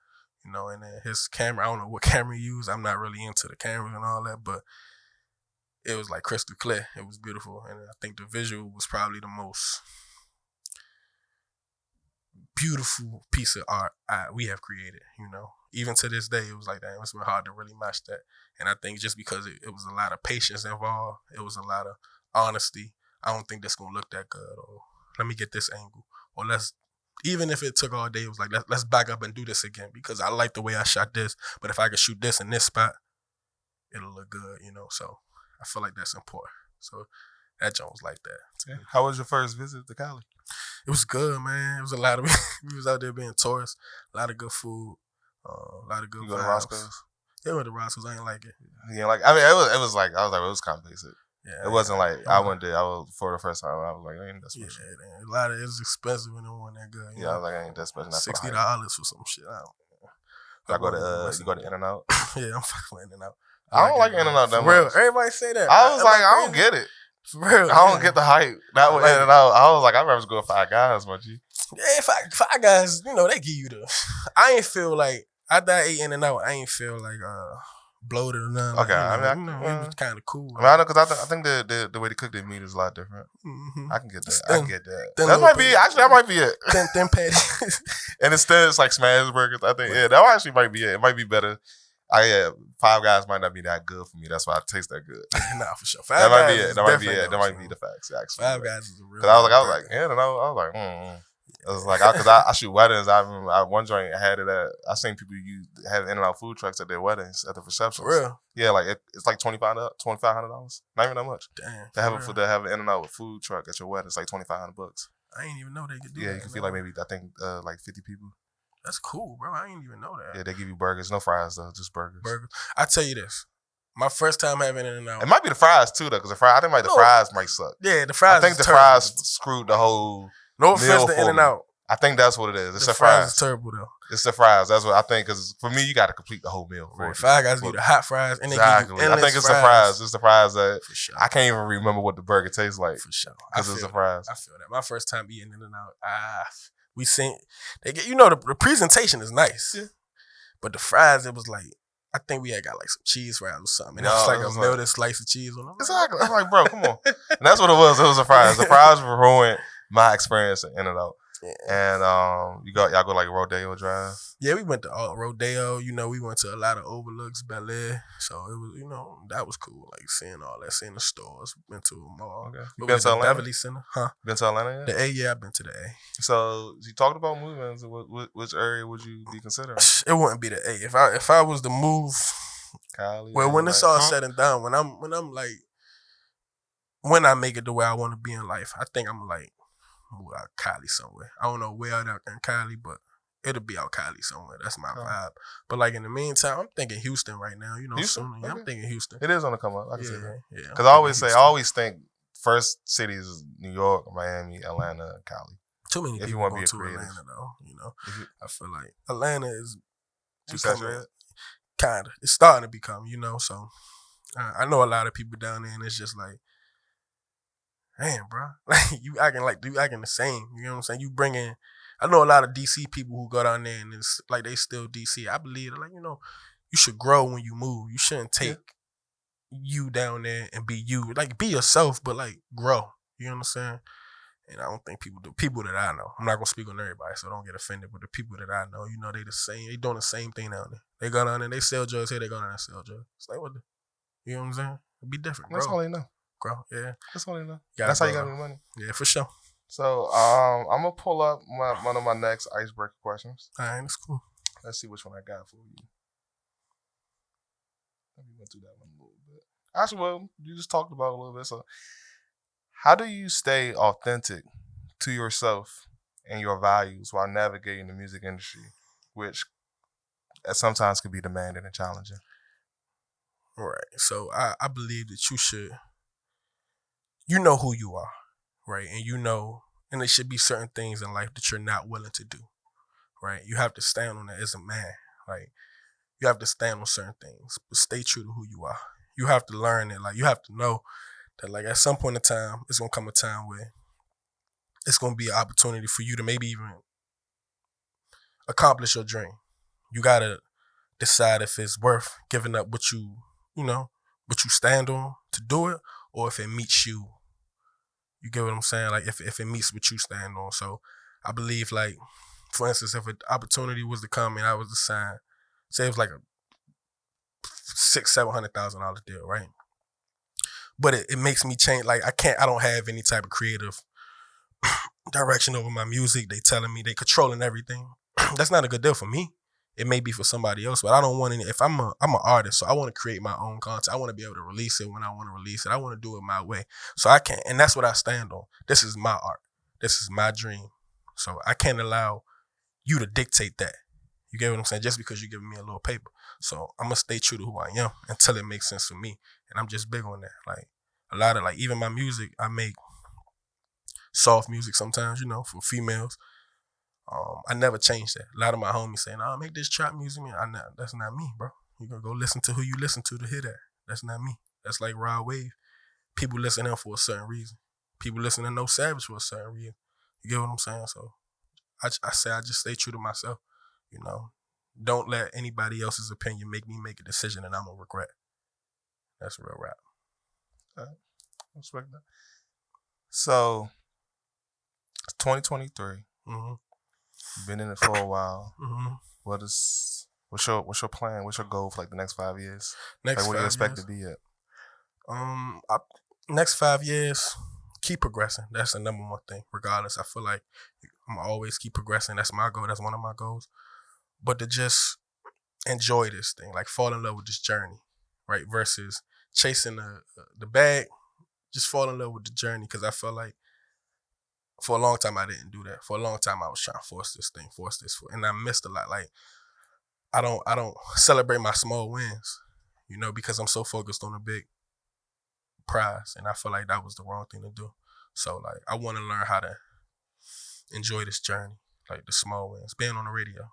Speaker 1: And then his camera, I don't know what camera he used. I'm not really into the cameras and all that, but it was like crystal clear. It was beautiful, and I think the visual was probably the most beautiful piece of art we have created. Even to this day, it was like, damn, it's been hard to really match that. And I think just because it was a lot of patience involved, it was a lot of honesty. I don't think that's gonna look that good. Or let me get this angle, or even if it took all day, it was like let's back up and do this again because I like the way I shot this. But if I could shoot this in this spot, it'll look good. So I feel like that's important. So that joint was like that.
Speaker 2: Yeah. How was your first visit to Cali?
Speaker 1: It was good, man. It was a lot of we was out there being tourists, a lot of good food, a lot of good
Speaker 2: You go
Speaker 1: vibes.
Speaker 2: to Roscoe's?
Speaker 1: Yeah, I went to Roscoe's. I ain't like it.
Speaker 2: Yeah, like I mean, it was like I was like it was kind of basic.
Speaker 1: Yeah,
Speaker 2: it wasn't like I went there. I was for the first time. I was like, I ain't that special.
Speaker 1: Yeah, a lot of it was expensive and it wasn't that good.
Speaker 2: Yeah, I was like, I ain't that special.
Speaker 1: $60 for some shit. I
Speaker 2: go to you go to In-N-Out.
Speaker 1: Yeah, I'm fucking with In-N-Out.
Speaker 2: I don't like In-N-Out that much.
Speaker 1: Everybody say that.
Speaker 2: I was like, I don't get it.
Speaker 1: For real,
Speaker 2: I don't get the hype. That was In-N-Out. I was like, I'd rather go to Five Guys, my G.
Speaker 1: Yeah, Five Guys, they give you the. I ain't feel like after I ate In-N-Out, I ain't feel like bloated or nothing.
Speaker 2: Okay,
Speaker 1: it was kind of cool.
Speaker 2: I know because I think the way they cook their meat is a lot different. Mm-hmm. I can get that. I can get that. That might be that might be it.
Speaker 1: Thin patties.
Speaker 2: And instead, it's like smash burgers. I think that actually might be it. It might be better. Five Guys might not be that good for me. That's why it tastes that good.
Speaker 1: Nah, for sure.
Speaker 2: That might be it. That might be it. That might be the facts. Actually,
Speaker 1: Five Guys is a real.
Speaker 2: Because I was like, yeah, and I was like, It was like because I shoot weddings. I remember one joint had it at. I seen people have In-N-Out food trucks at their weddings at the receptions.
Speaker 1: For real?
Speaker 2: Yeah, like it's like $2,500. Not even that much.
Speaker 1: Damn.
Speaker 2: To have an In-N-Out with food truck at your wedding, it's like $2,500.
Speaker 1: I didn't even know they could do that.
Speaker 2: Yeah, you can feel like maybe I think like 50 people.
Speaker 1: That's cool, bro. I didn't even know that.
Speaker 2: Yeah, they give you burgers, no fries though, just burgers.
Speaker 1: I tell you this, my first time having In-N-Out.
Speaker 2: It might be the fries too though, because I think the fries might suck.
Speaker 1: Yeah, the fries.
Speaker 2: I think the fries screwed the whole.
Speaker 1: No offense to In-N-Out.
Speaker 2: I think that's what it is. It's the
Speaker 1: fries. Is terrible though.
Speaker 2: It's the fries. That's what I think. Because for me, you got to complete the whole meal.
Speaker 1: Right. Five Guys need the hot fries, and
Speaker 2: exactly.
Speaker 1: They give you
Speaker 2: I think it's
Speaker 1: fries.
Speaker 2: the fries. It's the fries that
Speaker 1: for sure.
Speaker 2: I can't even remember what the burger tastes like.
Speaker 1: For sure,
Speaker 2: because it's the fries.
Speaker 1: I feel that. My first time eating In-N-Out, we seen they get. The presentation is nice, but the fries, it was like. I think we had got like some cheese fries or something. And it was like a melted slice of cheese on them.
Speaker 2: Exactly. I'm like, bro, come on. And that's what it was. It was the fries. The fries ruined my experience at In-N-Out. Yeah. And y'all go like Rodeo Drive.
Speaker 1: Yeah, we went to Rodeo. We went to a lot of overlooks, Bel Air. So it was, that was cool. Like seeing all that, seeing the stores. Went to a mall.
Speaker 2: Okay. You been to Atlanta?
Speaker 1: Beverly Center, huh?
Speaker 2: Been to Atlanta yet?
Speaker 1: The A, yeah, I've been to the A.
Speaker 2: So you talked about moving. Which area would you be considering?
Speaker 1: It wouldn't be the A. If I was to move,
Speaker 2: Cali.
Speaker 1: Well, when it's all said and done, when I'm like, when I make it the way I want to be in life, I think I'm like. Move out Cali somewhere. I don't know where out in Cali, but it'll be out Cali somewhere. That's my vibe. But like in the meantime, I'm thinking Houston right now.
Speaker 2: Houston?
Speaker 1: Soon. Yeah, I'm thinking Houston.
Speaker 2: It is on the come up. I can see that.
Speaker 1: Yeah.
Speaker 2: Because I always think first cities is New York, Miami, Atlanta, and Cali.
Speaker 1: Too many people want to Atlanta though. I feel like Atlanta is kind of. It's starting to become. So I know a lot of people down there, and it's just like. Damn, bro. You acting the same. You know what I'm saying? You bring in, I know a lot of DC people who go down there and it's like they still DC. I believe like, you should grow when you move. You shouldn't take you down there and be you. Like be yourself, but like grow. You know what I'm saying? And I don't think the people that I know, I'm not gonna speak on everybody, so don't get offended, but the people that I know, they the same, they doing the same thing down there. They go down there, they sell drugs here, they go down there and sell drugs. It's like you know what I'm saying? It'd be different, bro.
Speaker 2: That's all they know.
Speaker 1: Grow, yeah.
Speaker 2: That's all they know. That's how you got the money.
Speaker 1: Yeah, for sure.
Speaker 2: So I'm gonna pull up one of my next icebreaker questions.
Speaker 1: All right, that's cool.
Speaker 2: Let's see which one I got for you. Let me went through that one a little bit. Actually, well, you just talked about it a little bit. So, how do you stay authentic to yourself and your values while navigating the music industry, which sometimes can be demanding and challenging?
Speaker 1: Right. So I believe that you should. You know who you are, right? And And there should be certain things in life that you're not willing to do, right? You have to stand on that as a man. Like, you have to stand on certain things, but stay true to who you are. You have to learn it. Like, you have to know that, like, at some point in time, it's gonna come a time where it's gonna be an opportunity for you to maybe even accomplish your dream. You gotta decide if it's worth giving up what you know, what you stand on to do it, or if it meets you. You get what I'm saying? Like, if it meets what you stand on. So I believe, like, for instance, if an opportunity was to come and I was to sign, say it was like a $600,000-$700,000 deal, right? But it makes me change. Like, I don't have any type of creative direction over my music. They telling me they controlling everything. That's not a good deal for me. It may be for somebody else, but I don't want any. If I'm an artist, so I want to create my own content. I want to be able to release it when I want to release it. I want to do it my way. So I can't, and that's what I stand on. This is my art. This is my dream. So I can't allow you to dictate that. You get what I'm saying? Just because you're giving me a little paper. So I'm gonna stay true to who I am until it makes sense for me. And I'm just big on that. Like, a lot of, like, even my music, I make soft music sometimes, for females. I never changed that. A lot of my homies saying, "Oh, make this trap music." That's not me, bro. You gotta go listen to who you listen to hear that. That's not me. That's like Rod Wave. People listen to him for a certain reason. People listen to No Savage for a certain reason. You get what I'm saying? So I say I just stay true to myself. Don't let anybody else's opinion make me make a decision and I'm gonna regret. That's real rap.
Speaker 2: I respect that. So 2023.
Speaker 1: Mm-hmm.
Speaker 2: You've been in it for a while.
Speaker 1: Mm-hmm.
Speaker 2: What's your plan? What's your goal for, like, the next 5 years?
Speaker 1: Next,
Speaker 2: like, what do you expect
Speaker 1: years?
Speaker 2: to be at?
Speaker 1: Next 5 years, keep progressing. That's the number one thing. Regardless, I feel like I'm always keep progressing. That's my goal. That's one of my goals. But to just enjoy this thing, like fall in love with this journey, right? Versus chasing the bag. Just fall in love with the journey, because I feel like for a long time I didn't do that. For a long time I was trying to force this, and I missed a lot. Like, I don't celebrate my small wins, because I'm so focused on the big prize, and I feel like that was the wrong thing to do. So, like, I want to learn how to enjoy this journey, like the small wins. Being on the radio,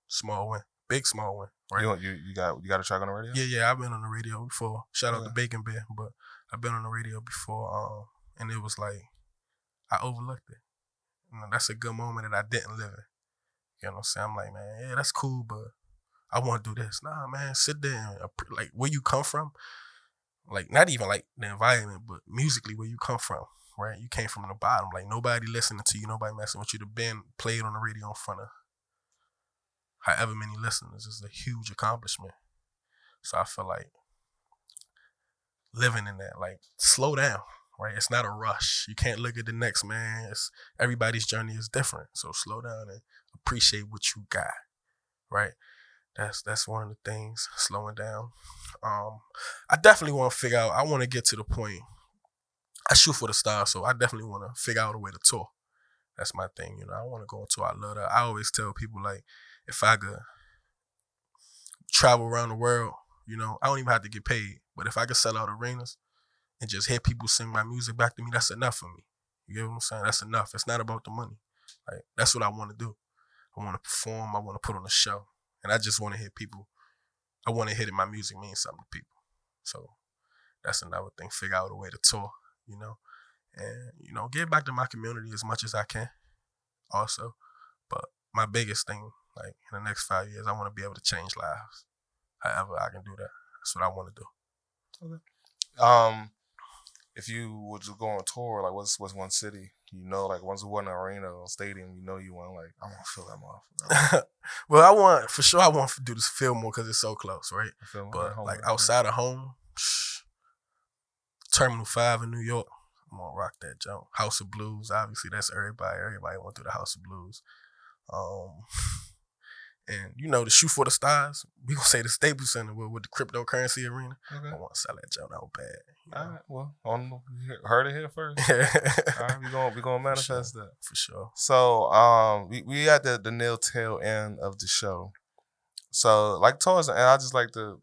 Speaker 1: small win, big small win, right?
Speaker 2: You got a track on the radio?
Speaker 1: Yeah, I've been on the radio before. Shout out to Bacon Bear, but I've been on the radio before, and it was like I overlooked it. That's a good moment that I didn't live in. You know what I'm saying? I'm like, man, yeah, that's cool, but I want to do this. Nah, man, sit there and, like, where you come from, like, not even like the environment, but musically where you come from, right? You came from the bottom, like, nobody listening to you, nobody messing with you. The band played on the radio in front of however many listeners is a huge accomplishment. So I feel like living in that, like, slow down, right? It's not a rush. You can't look at the next man. Everybody's journey is different. So slow down and appreciate what you got, right? That's one of the things, slowing down. I definitely want to figure out, I want to get to the point, I shoot for the stars, so I definitely want to figure out a way to tour. That's my thing, I want to go on tour. I love that. I always tell people, like, if I could travel around the world, I don't even have to get paid, but if I could sell out arenas and just hear people sing my music back to me, that's enough for me. You get what I'm saying? That's enough. It's not about the money. Like, that's what I want to do. I want to perform. I want to put on a show. And I just want to hear people. I want to hear that my music means something to people. So that's another thing. Figure out a way to tour, and, give back to my community as much as I can also. But my biggest thing, like, in the next 5 years, I want to be able to change lives. However I can do that. That's what I want to do.
Speaker 2: Okay. If you would just go on tour, like, what's one city, like, once you won an arena or stadium, you want, like, I want to feel that motherfucker.
Speaker 1: Well, I want to do this Fillmore because it's so close, right? But, like, outside of home, Terminal 5 in New York, I'm gonna rock that jump. House of Blues, obviously that's everybody. Everybody went through the House of Blues. And, the Shoot for the Stars, we gonna say the Staples Center with the cryptocurrency arena. Okay. I want to sell that jump out bad.
Speaker 2: All right, well, heard it here first. All right, we gonna manifest that
Speaker 1: for sure.
Speaker 2: So, we at the nail tail end of the show. So, like, towards the end, I just like to,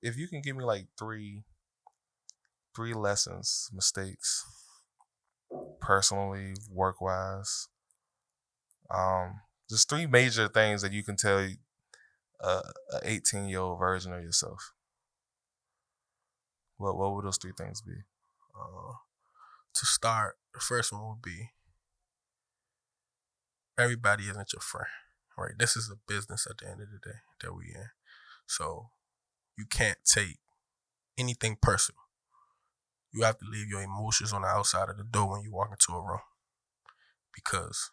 Speaker 2: if you can give me, like, three lessons, mistakes, personally, work-wise. Just 3 major things that you can tell a 18-year-old version of yourself. What would those 3 things be?
Speaker 1: To start, the first one would be everybody isn't your friend, right? This is a business at the end of the day that we in. So you can't take anything personal. You have to leave your emotions on the outside of the door when you walk into a room, because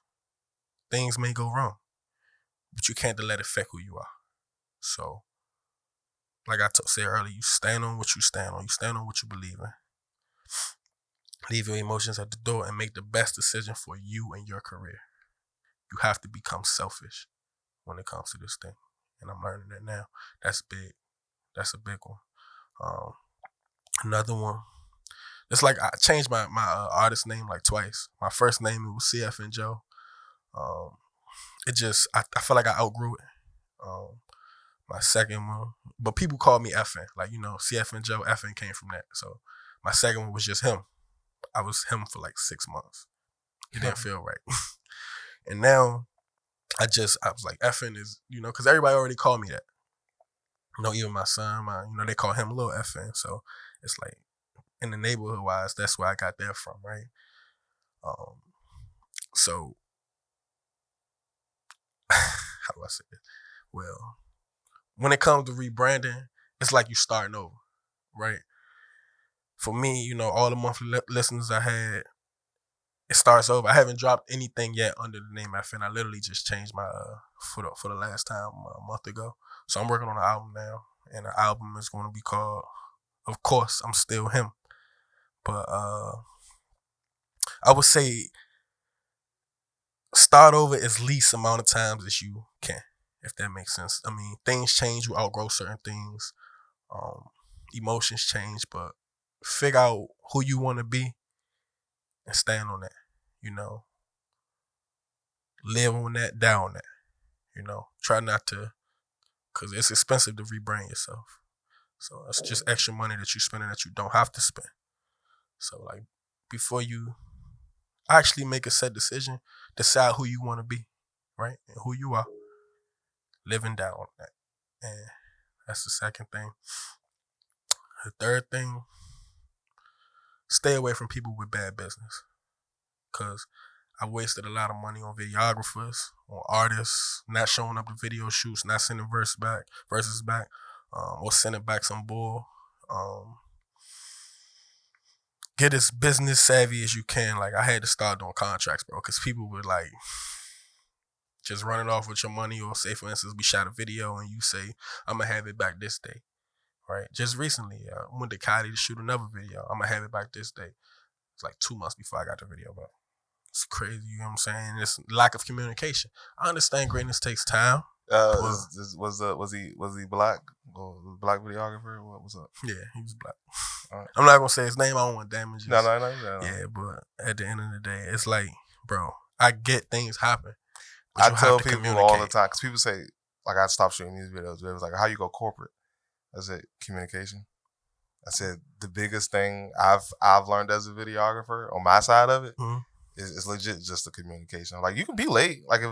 Speaker 1: things may go wrong, but you can't let it affect who you are. So, like I said earlier, you stand on what you stand on. You stand on what you believe in. Leave your emotions at the door and make the best decision for you and your career. You have to become selfish when it comes to this thing. And I'm learning that now. That's big. That's a big one. Another one. It's like I changed my artist name like twice. My first name was CF and Joe. I feel like I outgrew it. My second one, but people call me FN. Like, CF and Joe, FN came from that. So my second one was just him. I was him for like 6 months. It didn't feel right. And now I was like, FN is, because everybody already called me that. Even my son, they call him Lil FN. So it's like, in the neighborhood wise, that's where I got that from, right? So how do I say it? Well, when it comes to rebranding, it's like you starting over, right? For me, all the monthly listeners I had, it starts over. I haven't dropped anything yet under the name FN. I literally just changed my for the last time a month ago. So I'm working on an album now, and the album is going to be called, of course, I'm Still Him. But I would say start over as least amount of times as you can, if that makes sense. I mean, things change. You outgrow certain things. Emotions change, but figure out who you want to be and stand on that. Live on that, die on that. Try not to, because it's expensive to rebrand yourself. So it's just extra money that you're spending that you don't have to spend. So, like, before you actually make a set decision, decide who you want to be, right? And who you are. Live and die on that. And that's the second thing. The third thing, stay away from people with bad business. Because I wasted a lot of money on videographers, on artists, not showing up to video shoots, not sending verses back, or sending back some bull. Get as business savvy as you can. Like, I had to start doing contracts, bro, because people were like just running off with your money. Or say, for instance, we shot a video and you say, I'm going to have it back this day, right? Just recently, I went to Cali to shoot another video. I'm going to have it back this day. It's like 2 months before I got the video back. It's crazy, you know what I'm saying? It's lack of communication. I understand greatness takes time.
Speaker 2: Was he black? Or black videographer? What was up?
Speaker 1: Yeah, he was black. Right. I'm not gonna say his name. I don't want to damage his.
Speaker 2: No.
Speaker 1: Yeah, but at the end of the day, it's like, bro, I get things happen.
Speaker 2: I tell people all the time, because people say, like, I stopped shooting these videos. It was like, how you go corporate? I said, communication. I said, the biggest thing I've learned as a videographer on my side of it. Mm-hmm. It's legit just the communication. Like, you can be late. Like,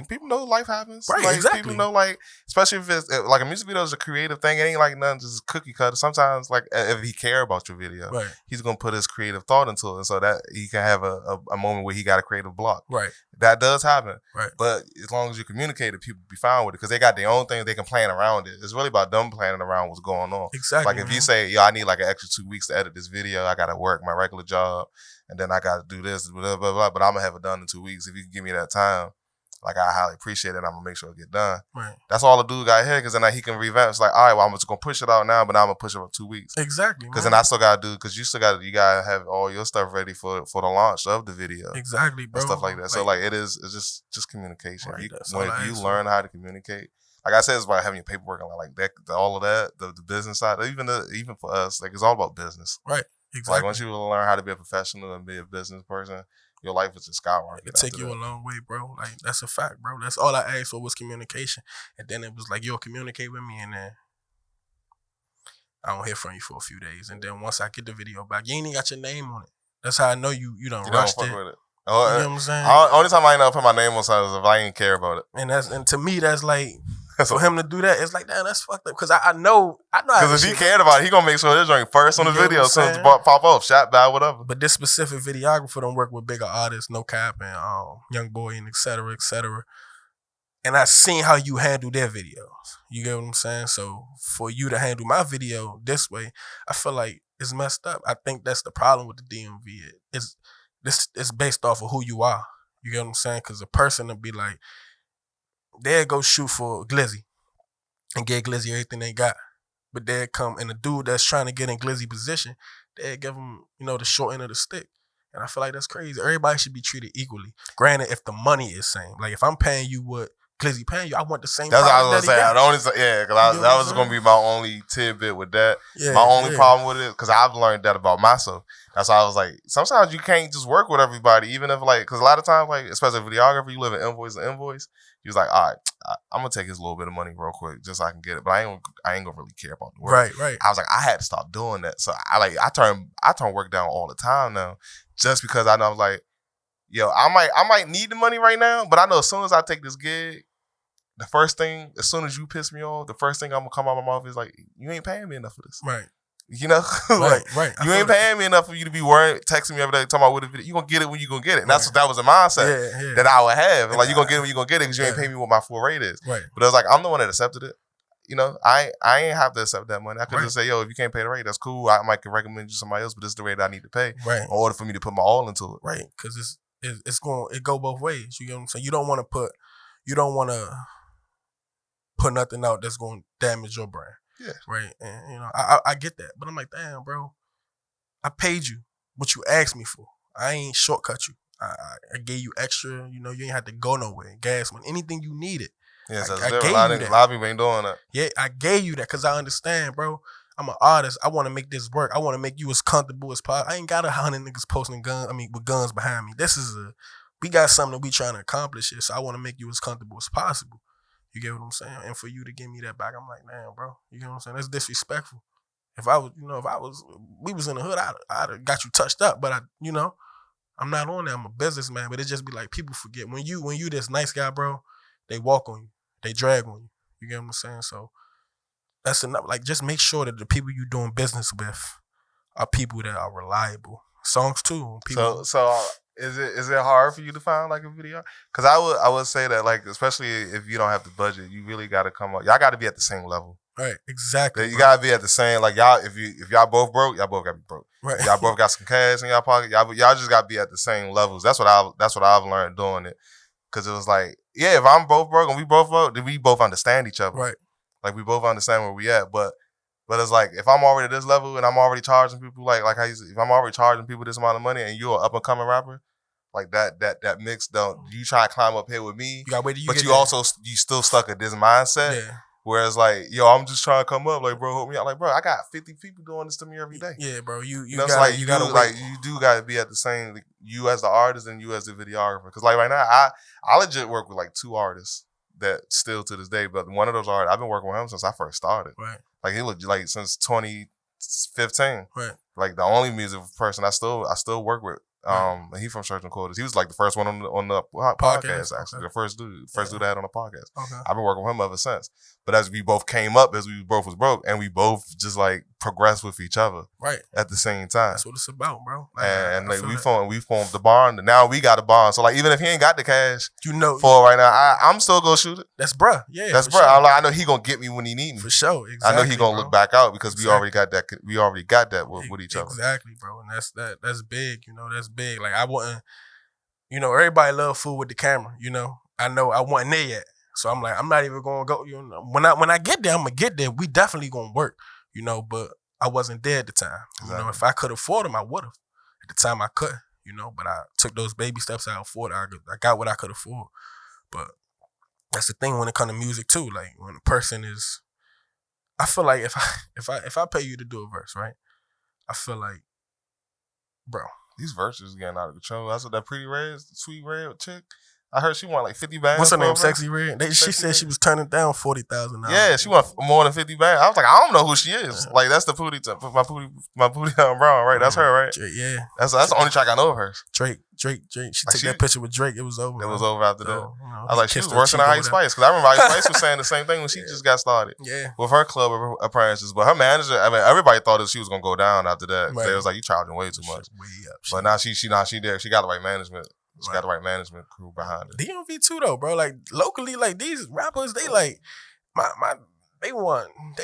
Speaker 2: people know life happens.
Speaker 1: Right,
Speaker 2: like,
Speaker 1: exactly.
Speaker 2: People know, like, especially if it's like a music video is a creative thing. It ain't like nothing just cookie cutter. Sometimes, like, if he care about your video, right, he's gonna put his creative thought into it, and so that he can have a moment where he got a creative block. Right, that does happen. Right, but as long as you communicate it, people be fine with it because they got their own thing. They can plan around it. It's really about them planning around what's going on. Exactly. Like, if you say, yo, I need like an extra 2 weeks to edit this video. I gotta work my regular job. And then I got to do this, blah, blah, blah, but I'm going to have it done in 2 weeks. If you can give me that time, like, I highly appreciate it. I'm going to make sure it get done. Right. That's all the dude got here, because then he can revamp. It's like, all right, well, I'm just going to push it out now, but now I'm going to push it for 2 weeks. Exactly. Because then I still got to do, because you got to have all your stuff ready for the launch of the video. Exactly, bro. And stuff like that. So, like, it's just communication. Right, if you learn how to communicate, like I said, it's about having your paperwork and like that, all of that, the business side, even for us, like, it's all about business. Right. Exactly. Like, once you learn how to be a professional and be a business person, your life is just skyrocket. It take you a long way, bro. Like, that's a fact, bro. That's all I asked for was communication. And then it was like, you'll communicate with me, and then I don't hear from you for a few days. And then once I get the video back, you ain't even got your name on it.
Speaker 1: That's how I know you don't
Speaker 2: You don't
Speaker 1: rushed
Speaker 2: fuck
Speaker 1: it.
Speaker 2: with it.
Speaker 1: You know what I'm saying?
Speaker 2: Only time I ain't know put my name on something is if I ain't care about it.
Speaker 1: And to me that's like for him to do that, it's like damn, that's fucked up. Because I know
Speaker 2: because if he cared about it, he gonna make sure this joint first on the video as soon as pop off, shot by whatever.
Speaker 1: But this specific videographer don't work with bigger artists, no cap, and Young Boy and et cetera, et cetera. And I seen how you handle their videos. You get what I'm saying? So for you to handle my video this way, I feel like it's messed up. I think that's the problem with the DMV. It's based off of who you are. You get what I'm saying? Because a person will be like, they'll go shoot for Glizzy and get Glizzy everything they got. But they'll come, and the dude that's trying to get in Glizzy position, they'll give him, the short end of the stick. And I feel like that's crazy. Everybody should be treated equally. Granted, if the money is same. Like if I'm paying you what Glizzy paying you, I want the same.
Speaker 2: That's what I was gonna say. Because that was gonna be my only tidbit with that. Yeah, my only problem with it, because I've learned that about myself. That's why I was like, sometimes you can't just work with everybody, even if because a lot of times, especially a videographer, you live in invoice to invoice. He was like, all right, I'm gonna take his little bit of money real quick just so I can get it, but I ain't gonna really care about the work.
Speaker 1: Right.
Speaker 2: I was like, I had to stop doing that, so I turn work down all the time now, just because I know I was like, yo, I might need the money right now, but I know as soon as I take this gig. The first thing, as soon as you piss me off, the first thing I'm gonna come out of my mouth is like, you ain't paying me enough for this.
Speaker 1: Right.
Speaker 2: You know?
Speaker 1: Right.
Speaker 2: You ain't paying me enough for you to be worrying, texting me every day, talking about what video. You gonna get it when you gonna get it. And that was a mindset that I would have. Like, you gonna get it when you gonna get it because you ain't paying me what my full rate is.
Speaker 1: Right.
Speaker 2: But I was like, I'm the one that accepted it. I ain't have to accept that money. I could just say, yo, if you can't pay the rate, that's cool. I might can recommend you somebody else, but this is the rate that I need to pay in order for me to put my all into it.
Speaker 1: Right. Because it go both ways. You get what I'm saying? You don't want to put nothing out that's going to damage your brand.
Speaker 2: Yeah.
Speaker 1: Right. And, I get that. But I'm like, damn, bro, I paid you what you asked me for. I ain't shortcut you. I gave you extra. You ain't have to go nowhere. Gas money, anything you needed.
Speaker 2: Yes,
Speaker 1: I gave you
Speaker 2: that. A lot of people ain't doing that.
Speaker 1: Yeah, I gave you that because I understand, bro. I'm an artist. I want to make this work. I want to make you as comfortable as possible. I ain't got 100 niggas posting with guns behind me. We got something that we trying to accomplish here. So I want to make you as comfortable as possible. You get what I'm saying? And for you to give me that back, I'm like, damn, bro. You get what I'm saying? That's disrespectful. If we was in the hood, I'd have got you touched up. But I'm not on that. I'm a businessman. But it just be like people forget when you this nice guy, bro. They walk on you. They drag on you. You get what I'm saying? So that's enough. Like, just make sure that the people you doing business with are people that are reliable. Songs too. People.
Speaker 2: So is it hard for you to find like a video? Because I would say that, like, especially if you don't have the budget, you really got to come up. Y'all got to be at the same level.
Speaker 1: Right. Exactly.
Speaker 2: You got to be at the same, like, y'all. If y'all both broke, y'all both got to be broke.
Speaker 1: Right.
Speaker 2: Y'all both got some cash in y'all pocket. Y'all just got to be at the same levels. That's what I've learned doing it. Because it was like, yeah, if I'm both broke and we both broke, then we both understand each other.
Speaker 1: Right.
Speaker 2: Like, we both understand where we at. But it's like, if I'm already at this level and I'm already charging people, like how you say, if I'm already charging people this amount of money and you're an up and coming rapper, like that mix you try to climb up here with me,
Speaker 1: you gotta wait till
Speaker 2: but you still stuck at this mindset.
Speaker 1: Yeah.
Speaker 2: Whereas, like, yo, I'm just trying to come up. Like, bro, help me out. Like, bro, I got 50 people doing this to me every day.
Speaker 1: Yeah, bro. You
Speaker 2: do gotta be at the same. Like, you as the artist and you as the videographer. Because, like, right now, I legit work with like 2 artists that still to this day. But one of those artists, I've been working with him since I first started.
Speaker 1: Right.
Speaker 2: Like, he looked like since 2015.
Speaker 1: Right.
Speaker 2: Like, the only music person I still work with. He from Church and Quarters. He was like the first one on the podcast actually. Okay. The first dude I had on the podcast. Okay. I've been working with him ever since. But as we both came up, as we both was broke, and we both just like progressed with each other,
Speaker 1: right,
Speaker 2: at the same time.
Speaker 1: That's what it's about, bro.
Speaker 2: And like we formed the bond. And now we got a bond. So like even if he ain't got the cash, for right now, I'm still gonna shoot it.
Speaker 1: That's bruh. Yeah,
Speaker 2: that's bruh. Sure. I know he gonna get me when he need me.
Speaker 1: For sure. Exactly.
Speaker 2: I know he gonna look back out because we already got that. We already got that with each other.
Speaker 1: Exactly, bro. And that's big. That's big. Like I wouldn't. Everybody love food with the camera. I know I wasn't there yet. So I'm like, I'm not even gonna go. When I get there, I'm gonna get there. We definitely gonna work. But I wasn't there at the time. Exactly. If I could afford them, I would have. At the time, I couldn't. But I took those baby steps I afforded. I got what I could afford. But that's the thing when it comes to music too. Like when a person is, I feel like if I pay you to do a verse, right? I feel like, bro,
Speaker 2: these verses getting out of control. That's what that pretty red, sweet red chick. I heard she won like 50 bands.
Speaker 1: What's her name?
Speaker 2: for
Speaker 1: Sexy Red. She said she was turning down $40,000.
Speaker 2: Yeah, she won more than 50 bands. I was like, I don't know who she is. Like that's the my Pootie Brown, right? That's her, right?
Speaker 1: Drake, yeah.
Speaker 2: That's the only track I know of hers.
Speaker 1: Drake. She took that picture with Drake. It was over.
Speaker 2: It was over after that.
Speaker 1: So,
Speaker 2: I was like, she was worse than Ice Spice because I remember Ice Spice was saying the same thing when she just got started.
Speaker 1: Yeah.
Speaker 2: With her club appearances, but her manager, I mean, everybody thought that she was gonna go down after that. Right. They was like, you charging way too much. Way up. But now she did. She got the right management. She got the right management crew behind her.
Speaker 1: DMV too though, bro. Like locally, like these rappers, they like they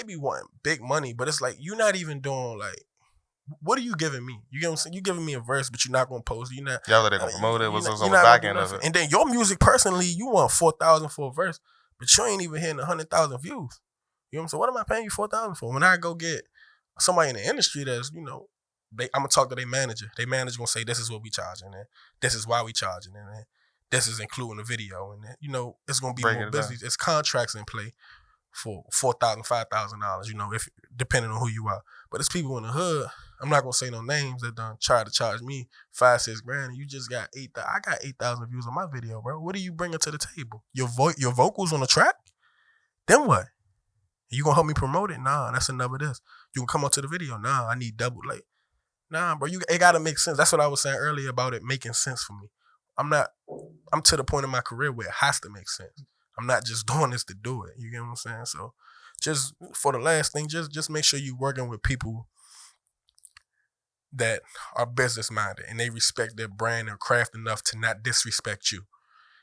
Speaker 1: be wanting big money, but it's like you're not even doing like, what are you giving me? You get what I'm saying? You giving me a verse, but you're not gonna post it. You're not.
Speaker 2: Yeah, they're gonna promote it. What's on the back end of it?
Speaker 1: And then your music personally, you want 4,000 for a verse, but you ain't even hitting 100,000 views. You know what I'm saying? What am I paying you 4,000 for? When I go get somebody in the industry that's, I'm gonna talk to their manager. Their manager gonna say, this is what we charging, and this is why we charging, and this is including the video, and it's gonna be more business. It's contracts in play for $4,000, $5,000. If depending on who you are. But it's people in the hood. I'm not gonna say no names that done try to charge me $5-6 grand. And you just got 8,000. I got 8,000 views on my video, bro. What are you bringing to the table? Your vocals on the track? Then what? You gonna help me promote it? Nah, that's another this. You can come onto the video. Nah, I need double. Like, nah, bro. It gotta make sense. That's what I was saying earlier about it making sense for me. I'm to the point in my career where it has to make sense. I'm not just doing this to do it. You get what I'm saying? So just for the last thing, just make sure you're working with people that are business minded and they respect their brand and craft enough to not disrespect you.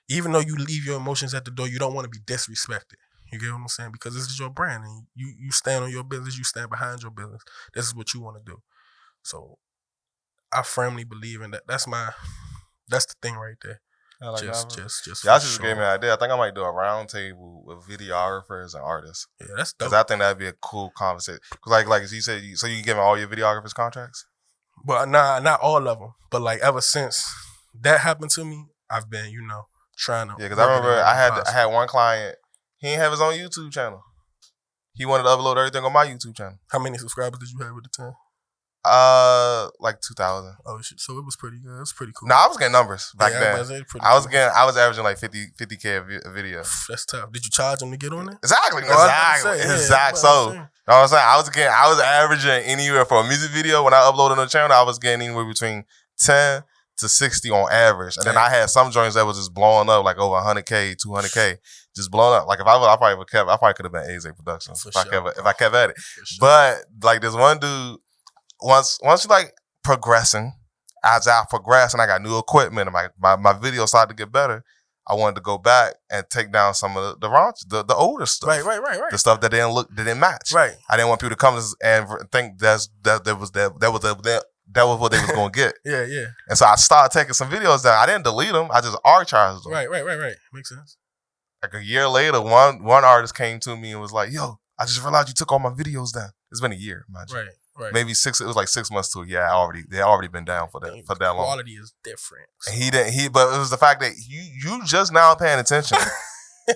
Speaker 1: Even though you leave your emotions at the door, you don't want to be disrespected. You get what I'm saying? Because this is your brand and you stand on your business, you stand behind your business. This is what you want to do. So I firmly believe in that. That's the thing right there.
Speaker 2: I like
Speaker 1: just
Speaker 2: y'all just gave me an idea. I think I might do a round table with videographers and artists.
Speaker 1: Yeah, that's dope.
Speaker 2: Because I think that'd be a cool conversation. Because like you said, so you giving all your videographers contracts?
Speaker 1: But not all of them. But like ever since that happened to me, I've been trying to.
Speaker 2: Yeah, because I remember I had one client. He didn't have his own YouTube channel. He wanted to upload everything on my YouTube channel.
Speaker 1: How many subscribers did you have at the time?
Speaker 2: Like 2,000.
Speaker 1: Oh shit! So it was pretty good. It was pretty cool.
Speaker 2: No, I was getting numbers back then. I was averaging like 50K a video.
Speaker 1: That's tough. Did you charge them to get on it?
Speaker 2: Exactly. So I was saying I was averaging anywhere for a music video when I uploaded on the channel. I was getting anywhere between 10 to 60 on average, and then I had some joints that was just blowing up like over 100K, 200K, just blowing up. Like if I probably could have been AZ Productions if I kept at it. Sure. But like this one dude. Once you like progressing, as I progressed and I got new equipment and my video started to get better, I wanted to go back and take down some of the older stuff.
Speaker 1: Right.
Speaker 2: The stuff that didn't match.
Speaker 1: Right.
Speaker 2: I didn't want people to come and think that was what they was gonna get.
Speaker 1: Yeah.
Speaker 2: And so I started taking some videos down. I didn't delete them. I just archived them.
Speaker 1: Right. Makes sense.
Speaker 2: Like a year later, one artist came to me and was like, "Yo, I just realized you took all my videos down." It's been a year, mind you.
Speaker 1: Right.
Speaker 2: Maybe 6. It was like 6 months to a year. They already been down for that long.
Speaker 1: Quality is different. So.
Speaker 2: And but it was the fact that you just now paying attention.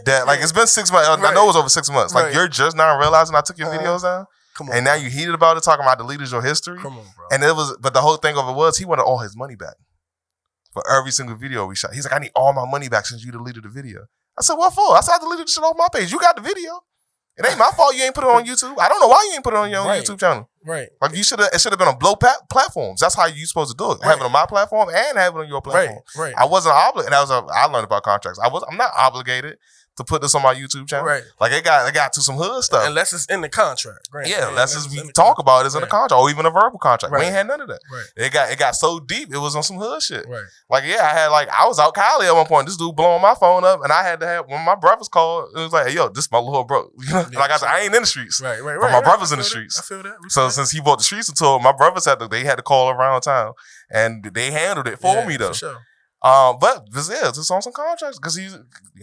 Speaker 2: That like it's been 6 months. I know it was over 6 months. Like you're just now realizing I took your videos down. Come on, and now you heated about it, talking about I deleted your history.
Speaker 1: Come on, bro.
Speaker 2: And but the whole thing of it was he wanted all his money back for every single video we shot. He's like, I need all my money back since you deleted the video. I said, what for? I said, I deleted the shit off my page. You got the video. It ain't my fault you ain't put it on YouTube. I don't know why you ain't put it on your own YouTube channel.
Speaker 1: Right.
Speaker 2: Like it should have been on platforms. That's how you supposed to do it. Right. Have it on my platform and have it on your platform. Right. I wasn't obligated. I learned about contracts. I'm not obligated to put this on my YouTube channel. Right. Like it got to some hood stuff.
Speaker 1: Unless it's in the contract. Right.
Speaker 2: Yeah, unless we talk about it in the contract or even a verbal contract. Right. We ain't had none of that. Right. It got so deep, it was on some hood shit. Right. Like, I was out Cali at one point. This dude blowing my phone up, and I had to have, when my brothers called, it was like, hey, yo, this my little bro. Like I said, I ain't in the streets. Right. But my brother's in the streets.
Speaker 1: I feel that.
Speaker 2: So since he bought the streets into it, my brothers had to call around town, and they handled it for me though. For sure. But just on some contracts because you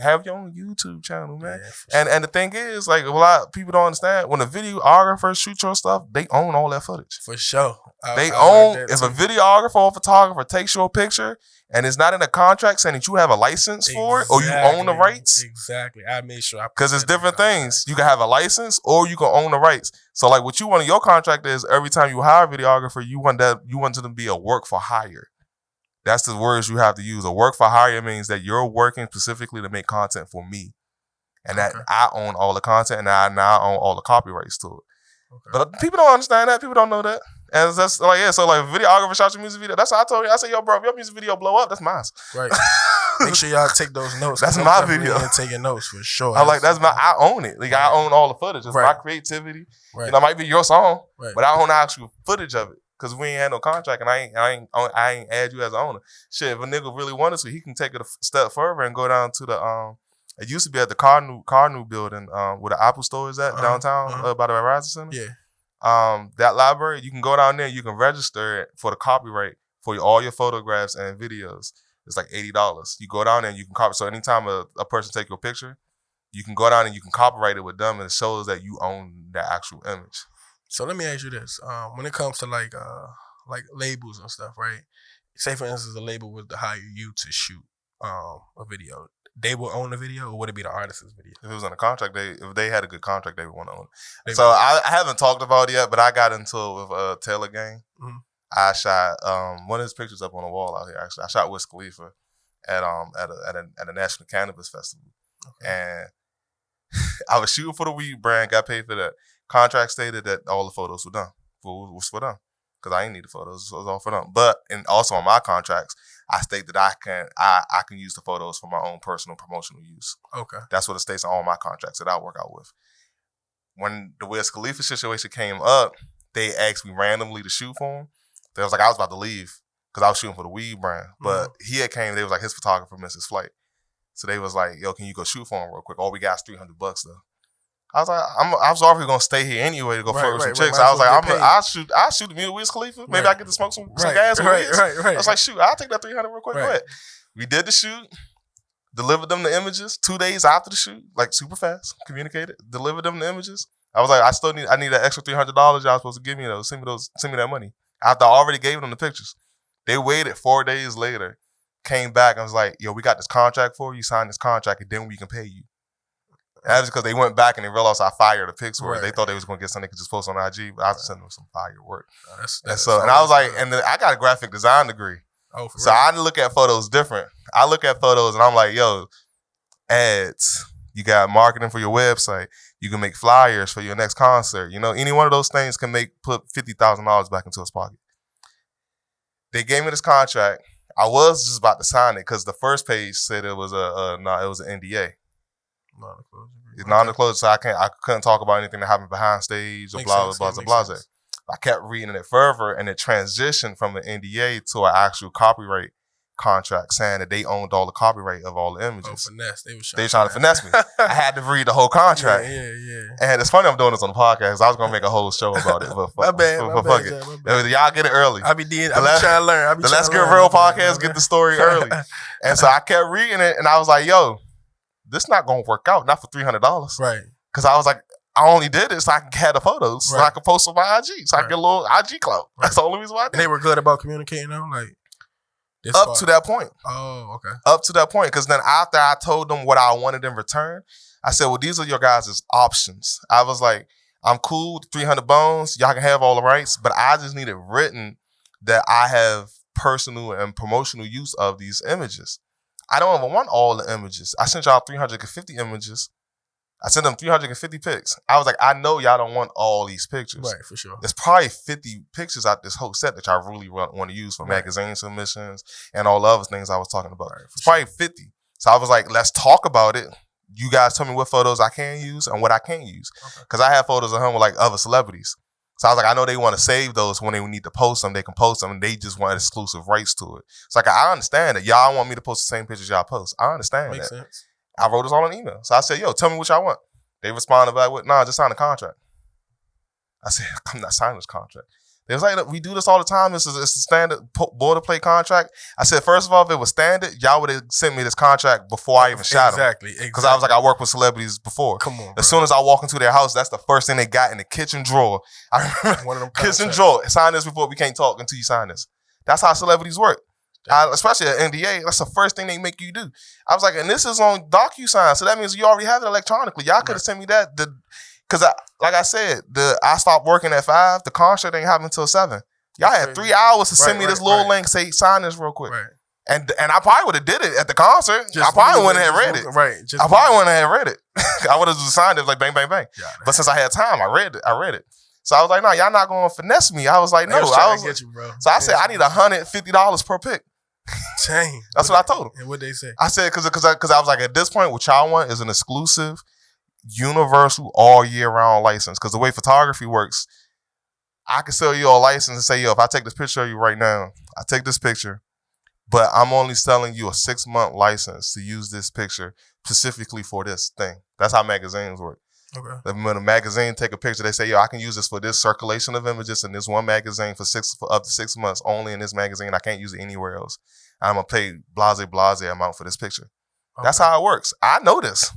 Speaker 2: have your own YouTube channel, man. Yeah, sure. And the thing is, like a lot of people don't understand when a videographer shoot your stuff, they own all that footage.
Speaker 1: For sure,
Speaker 2: if a videographer or photographer takes your picture and it's not in a contract saying that you have a license for it or you own the rights.
Speaker 1: Exactly, I made sure
Speaker 2: because it's different things. You can have a license or you can own the rights. So like what you want in your contract is every time you hire a videographer, you want them to be a work for hire. That's the words you have to use. A work for hire means that you're working specifically to make content for me. And that I own all the content and I now own all the copyrights to it. Okay. But people don't understand that. People don't know that. And that's like, yeah, so like videographer shot your music video. That's what I told you. I said, yo, bro, if your music video blow up, that's mine.
Speaker 1: Right. Make sure y'all take those notes.
Speaker 2: That's my video.
Speaker 1: Taking notes for sure.
Speaker 2: I'm like, I own it. Like, I own all the footage. It's my creativity. Right. You know, it might be your song, but I own the actual footage of it. Cause we ain't had no contract and I ain't add you as an owner. Shit, if a nigga really wanted to, he can take it a step further and go down to the it used to be at the Carnu building, where the Apple store is at downtown, by the Verizon Center. Yeah. That library, you can go down there, you can register it for the copyright for all your photographs and videos. It's like $80. You go down there and you can copy. So anytime a person take your picture, you can go down and you can copyright it with them and it shows that you own that actual image.
Speaker 1: So let me ask you this: when it comes to like labels and stuff, right? Say for instance, a label was to hire you to shoot a video. They will own the video, or would it be the artist's video?
Speaker 2: If it was on a contract, if they had a good contract, they would want to own it. So I haven't talked about it yet, but I got into it with Taylor Gang. Mm-hmm. I shot one of his pictures up on the wall out here. Actually, I shot Wiz Khalifa at a National Cannabis Festival, and I was shooting for the weed brand. Got paid for that. Contract stated that all the photos were done. Was for them because I didn't need the photos. So it was all for them. But and also on my contracts, I state that I can use the photos for my own personal promotional use. Okay, that's what it states on all my contracts that I work out with. When the Wiz Khalifa situation came up, they asked me randomly to shoot for him. They was like, I was about to leave because I was shooting for the weed brand. But he had came, they was like, his photographer missed his flight. So they was like, yo, can you go shoot for him real quick? All we got is $300 though. I was like, I was already gonna stay here anyway to go flirt with some chicks. I was like, I'll shoot the Wiz Khalifa. Maybe I get to smoke some gas with Wiz. I was like, shoot, I'll take that $300 real quick. Go ahead. We did the shoot, delivered them the images 2 days after the shoot, like super fast, communicated, delivered them the images. I was like, I need that extra $300 y'all supposed to give me those. Send me that money. After I already gave them the pictures. They waited 4 days later, came back and was like, yo, we got this contract for you, sign this contract, and then we can pay you. And that was because they went back and they realized I fired the pics for it. They thought they was going to get something they could just post on IG, but I was sending them some fire work. And I was like, and then I got a graphic design degree. Oh, so I look at photos different. I look at photos and I'm like, yo, ads. You got marketing for your website. You can make flyers for your next concert. You know, any one of those things can put $50,000 back into his pocket. They gave me this contract. I was just about to sign it because the first page said it was an NDA. Non-disclosure. So I couldn't talk about anything that happened behind stage or blah. I kept reading it further, and it transitioned from an NDA to an actual copyright contract saying that they owned all the copyright of all the images.
Speaker 1: Oh, finesse. They were
Speaker 2: trying to finesse me. I had to read the whole contract.
Speaker 1: Yeah.
Speaker 2: And it's funny I'm doing this on the podcast. I was going to make a whole show about it. But
Speaker 1: my bad.
Speaker 2: Y'all get it early.
Speaker 1: I be trying to learn.
Speaker 2: The Let's Get Real podcast get the story early. And so I kept reading it, and I was like, yo, this not going to work out. Not for $300. Right. Because I was like, I only did it so I can have the photos, so I can post on my IG, so I can get a little IG clout. That's the only reason why I did it.
Speaker 1: And they were good about communicating, though? Like,
Speaker 2: up to that point.
Speaker 1: Oh, okay.
Speaker 2: Up to that point. Because then after I told them what I wanted in return, I said, well, these are your guys' options. I was like, I'm cool with 300 bones. Y'all can have all the rights, but I just need it written that I have personal and promotional use of these images. I don't even want all the images. I sent y'all 350 images. I sent them 350 pics. I was like, I know y'all don't want all these pictures.
Speaker 1: Right, for sure.
Speaker 2: There's probably 50 pictures out this whole set that y'all really want to use for magazine submissions and all the other things I was talking about. Right, it's probably 50. So I was like, let's talk about it. You guys tell me what photos I can use and what I can't use. Because I have photos of him with like other celebrities. So I was like, I know they want to save those when they need to post them. They can post them and they just want exclusive rights to it. It's like, I understand that y'all want me to post the same pictures y'all post. I understand
Speaker 1: Makes
Speaker 2: that.
Speaker 1: Sense.
Speaker 2: I wrote this all in an email. So I said, yo, tell me what y'all want. They responded back with, nah, just sign the contract. I said, I'm not signing this contract. They was like, we do this all the time. It's a standard boilerplate contract. I said, first of all, if it was standard, y'all would have sent me this contract before I even shot them.
Speaker 1: Exactly.
Speaker 2: Because I was like, I worked with celebrities before.
Speaker 1: Come on, bro.
Speaker 2: As soon as I walk into their house, that's the first thing they got in the kitchen drawer. I remember,
Speaker 1: one of them
Speaker 2: kitchen drawer. Sign this before we can't talk until you sign this. That's how celebrities work. Especially at NDA, that's the first thing they make you do. I was like, and this is on DocuSign, so that means you already have it electronically. Y'all could have sent me that. Because like I said, I stopped working at 5. The contract ain't happening until 7. Y'all had 3 hours to send me this little link, say sign this real quick.
Speaker 1: Right.
Speaker 2: And I probably would have did it at the concert.
Speaker 1: Just
Speaker 2: I probably wouldn't have read it.
Speaker 1: Right.
Speaker 2: I probably wouldn't have read it. I would have just signed it like bang, bang, bang.
Speaker 1: Yeah,
Speaker 2: but since I had time, I read it. So I was like, no, y'all not going to finesse me. I was like, no. I was
Speaker 1: get you, bro.
Speaker 2: So I said, I need $150 per pick.
Speaker 1: Dang.
Speaker 2: That's what I told him.
Speaker 1: And what they say?
Speaker 2: I said, because I was like, at this point, what y'all want is an exclusive, universal, all year round license. Because the way photography works, I can sell you a license and say, yo, if I take this picture of you right now, I take this picture, but I'm only selling you a 6-month license to use this picture specifically for this thing. That's how magazines work.
Speaker 1: Okay.
Speaker 2: When a magazine take a picture, they say, yo, I can use this for this circulation of images in this one magazine for up to 6 months only in this magazine. I can't use it anywhere else. I'm going to pay blase amount for this picture. Okay. That's how it works. I know this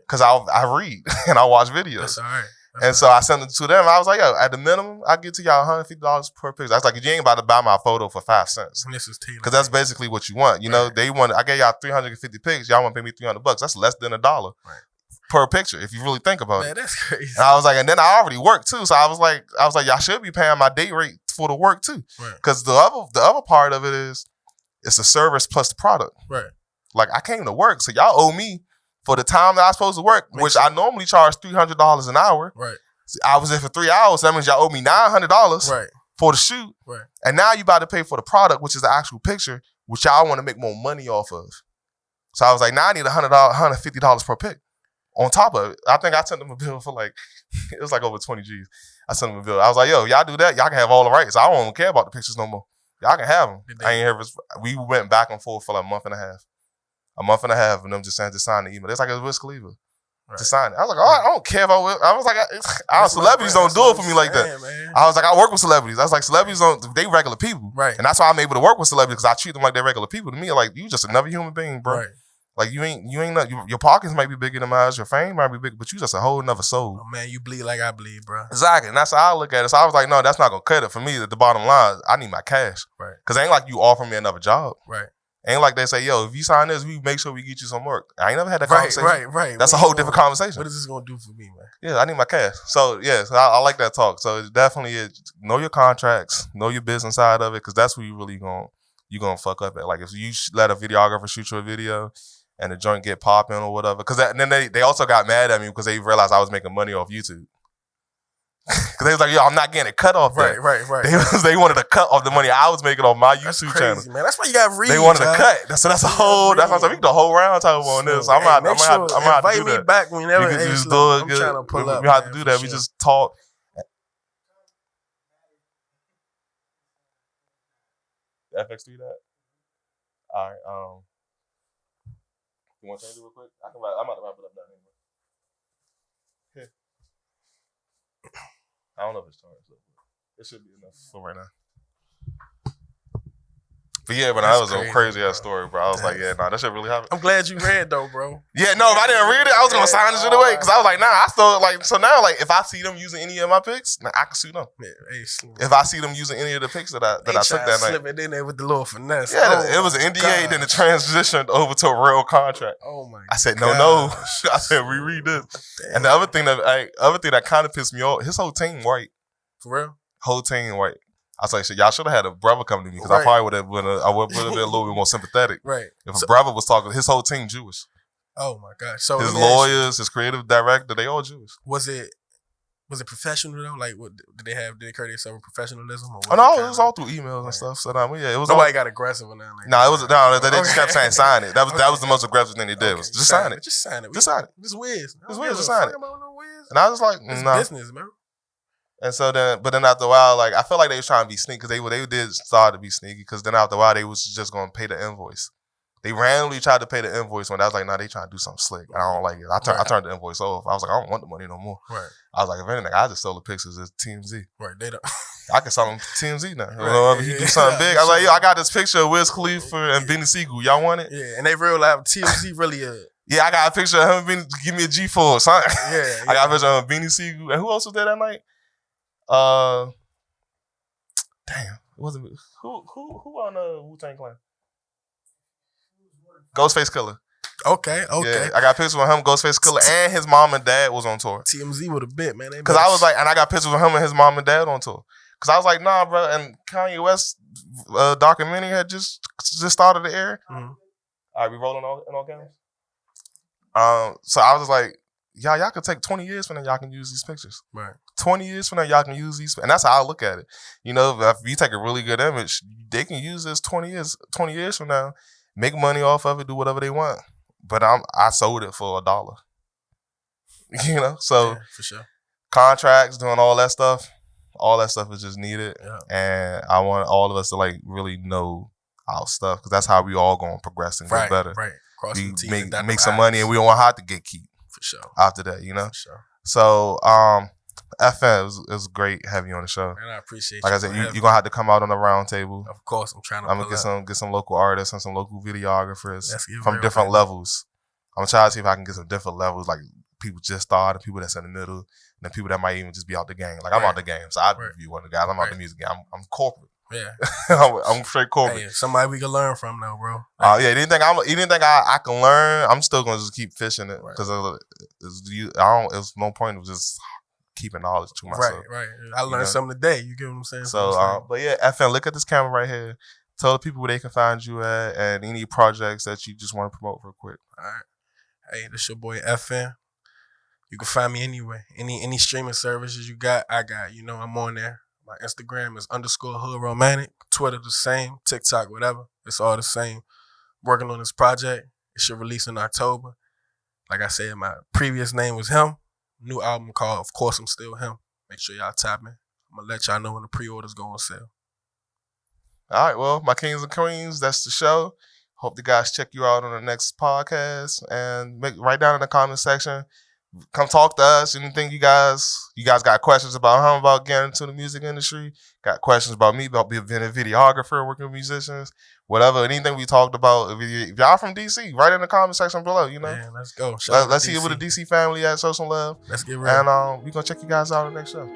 Speaker 2: because I read and I watch videos.
Speaker 1: That's all right.
Speaker 2: So I sent it to them. I was like, yo, at the minimum, I get to y'all $150 per picture. I was like, you ain't about to buy my photo for 5 cents.
Speaker 1: And this is tailored.
Speaker 2: Because that's basically what you want. You know, I gave y'all 350 pics. Y'all want to pay me $300. That's less than $1 per picture if you really think about it.
Speaker 1: Man, that's crazy.
Speaker 2: And I was like, and then I already work too. So I was like, y'all should be paying my day rate for the work too. Because the other part of it is it's the service plus the product.
Speaker 1: Right.
Speaker 2: Like I came to work, so y'all owe me for the time that I was supposed to work, which I normally charge $300 an hour.
Speaker 1: Right.
Speaker 2: I was there for 3 hours. So that means y'all owe me $900 for the shoot.
Speaker 1: Right.
Speaker 2: And now you about to pay for the product, which is the actual picture, which y'all want to make more money off of. So I was like, now I need $150 per pic. On top of it, I think I sent them a bill for like, it was like over 20 G's. I sent them a bill. I was like, yo, y'all do that, y'all can have all the rights. I don't even care about the pictures no more. Y'all can have them. We went back and forth for like a month and a half. And them just sign the email. It's like a Wiz Khalifa. To sign it. I was like, I don't care about it. I was like, celebrities don't do it for me like that. Man. I was like, I work with celebrities. I was like, celebrities they regular people.
Speaker 1: Right.
Speaker 2: And that's why I'm able to work with celebrities because I treat them like they're regular people. To me, like, you just another human being, bro. Right. Like, you ain't your pockets might be bigger than mine, your fame might be big, but you just a whole nother soul.
Speaker 1: Oh, man, you bleed like I bleed, bro.
Speaker 2: Exactly. And that's how I look at it. So I was like, no, that's not going to cut it. For me, the bottom line is I need my cash. Right. Because it ain't like you offer me another job. Right. Ain't like they say, yo, if you sign this, we make sure we get you some work. I ain't never had that conversation. Right. That's a whole different conversation.
Speaker 1: What is this going to do for me, man?
Speaker 2: Yeah, I need my cash. So, yeah, I like that talk. So, it definitely is, know your contracts, know your business side of it, because that's where you really you gonna fuck up at. Like, if you let a videographer shoot you a video and the joint get popping or whatever, because then they also got mad at me because they realized I was making money off YouTube. Because they was like, yo, I'm not getting a cut off that. Right. They wanted a cut off the money I was making off my YouTube channel.
Speaker 1: Man. That's why you got read.
Speaker 2: They wanted a cut. So that's a whole. That's why I said we can do a whole round table on this. I'm gonna have to do that.
Speaker 1: Invite me back whenever.
Speaker 2: You can just do it.
Speaker 1: I'm trying to pull up.
Speaker 2: We have to do that. We just talk. FX3 that. All right. You want to change it real quick? I'm about to wrap it up down anyway. Here. I don't know if it's charged. It should be enough for right now. But yeah, but that was a crazy ass story, bro. I was like, yeah, nah, that shit really happened.
Speaker 1: I'm glad you read though, bro.
Speaker 2: Yeah, no, if I didn't read it, I was gonna sign this shit away because I was like, nah, I still like. So now, like, if I see them using any of my pics, nah, I can sue them. Yeah, if I see them using any of the pics that I took that night,
Speaker 1: slip it in there with the little finesse.
Speaker 2: Yeah, it was an NDA, then it transitioned over to a real contract.
Speaker 1: Oh my!
Speaker 2: I said, no. I said, reread this. Damn. And the other thing that kind of pissed me off, his whole team white.
Speaker 1: For real?
Speaker 2: Whole team white. I was like, shit, y'all should have had a brother come to me because I probably would have been a little bit more sympathetic. Right. If a brother was talking, his whole team Jewish.
Speaker 1: Oh my gosh. So
Speaker 2: his lawyers, his creative director, they all Jewish.
Speaker 1: Was it professional though? Like, what did they carry themselves with professionalism? Or
Speaker 2: no, it was all through emails and stuff. So yeah, it was.
Speaker 1: Nobody got aggressive on that.
Speaker 2: They just kept saying sign it. That was the most aggressive thing they did. Was just sign it.
Speaker 1: Just sign it.
Speaker 2: Just sign it.
Speaker 1: Just whiz.
Speaker 2: Just sign it. And I was like,
Speaker 1: nah. Business, man.
Speaker 2: And so then after a while, like I felt like they was trying to be sneaky because they did start to be sneaky because then after a while they was just gonna pay the invoice. They randomly tried to pay the invoice when I was like, nah, they trying to do something slick. I don't like it. I turned the invoice off. I was like, I don't want the money no more. Right. I was like, if anything, I just sell the pictures as TMZ.
Speaker 1: Right. They don't.
Speaker 2: I can sell them to TMZ now. You know, if you do something big, I was like, yo, I got this picture of Wiz Khalifa and Benny Siegel. Y'all want it?
Speaker 1: Yeah. And they real life TMZ really.
Speaker 2: Yeah, I got a picture of him. Give me a G for something. Yeah. I got a picture of Benny Siegel. And who else was there that night? Damn, it wasn't who on Wu-Tang Clan? Ghostface Killer.
Speaker 1: Okay.
Speaker 2: Yeah, I got pictures with him, Ghostface Killer, and his mom and dad was on tour.
Speaker 1: TMZ with a bit, man.
Speaker 2: Because I was like, and I got pictures with him and his mom and dad on tour. Because I was like, nah, bro. And Kanye West documentary had just started to air.
Speaker 1: Mm-hmm.
Speaker 2: All right, we rolling in all cameras. So I was like, y'all could take 20 years from now, y'all can use these pictures.
Speaker 1: Right.
Speaker 2: 20 years from now, y'all can use these. And that's how I look at it. You know, if you take a really good image, they can use this 20 years from now, make money off of it, do whatever they want. But I sold it for $1. You know? So
Speaker 1: yeah, for sure.
Speaker 2: Contracts, doing all that stuff is just needed.
Speaker 1: Yeah.
Speaker 2: And I want all of us to like really know our stuff, because that's how we all going to progress and get better.
Speaker 1: Right.
Speaker 2: We make some money, and we don't want to have to get keep.
Speaker 1: For sure.
Speaker 2: After that, you know?
Speaker 1: For sure.
Speaker 2: So, FN, it was great having you on the show.
Speaker 1: And I appreciate
Speaker 2: like
Speaker 1: you.
Speaker 2: I said, you're going to have to come out on the round table.
Speaker 1: Of course, I'm trying to
Speaker 2: I'm going to get some local artists and some local videographers from different levels. I'm going to try to see if I can get some different levels, like people just started, people that's in the middle, and then people that might even just be out the game. Like, I'm out the game, so I'd be one of the guys. I'm out the music game. I'm corporate.
Speaker 1: Yeah.
Speaker 2: I'm straight corporate.
Speaker 1: Hey, somebody we can learn from though, bro.
Speaker 2: Yeah, anything I can learn, I'm still gonna just keep fishing it, because there's no point of just keeping knowledge to myself.
Speaker 1: Right. I learned something today. You get what I'm saying?
Speaker 2: So, but yeah, FN, look at this camera right here. Tell the people where they can find you at, and any projects that you just want to promote real quick.
Speaker 1: All right. Hey, this your boy FN. You can find me anywhere. Any streaming services you got, I got. You know, I'm on there. My Instagram is _hoodromantic. Twitter the same. TikTok, whatever. It's all the same. Working on this project. It should release in October. Like I said, my previous name was him. New album called Of Course I'm Still Him. Make sure y'all tap in. I'm going to let y'all know when the pre-orders go on sale.
Speaker 2: All right, well, my kings and queens, that's the show. Hope the guys check you out on the next podcast. And write down in the comment section. Come talk to us. Anything you guys got questions about him, about getting into the music industry, got questions about me, about being a videographer, working with musicians, whatever, anything we talked about. If y'all from DC, write in the comment section below, you know.
Speaker 1: Man, let's go.
Speaker 2: Let's see where the DC family at, show some love.
Speaker 1: Let's get real.
Speaker 2: And we're going to check you guys out on the next show.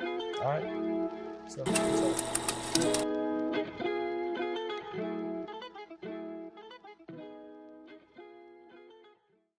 Speaker 2: All right? So.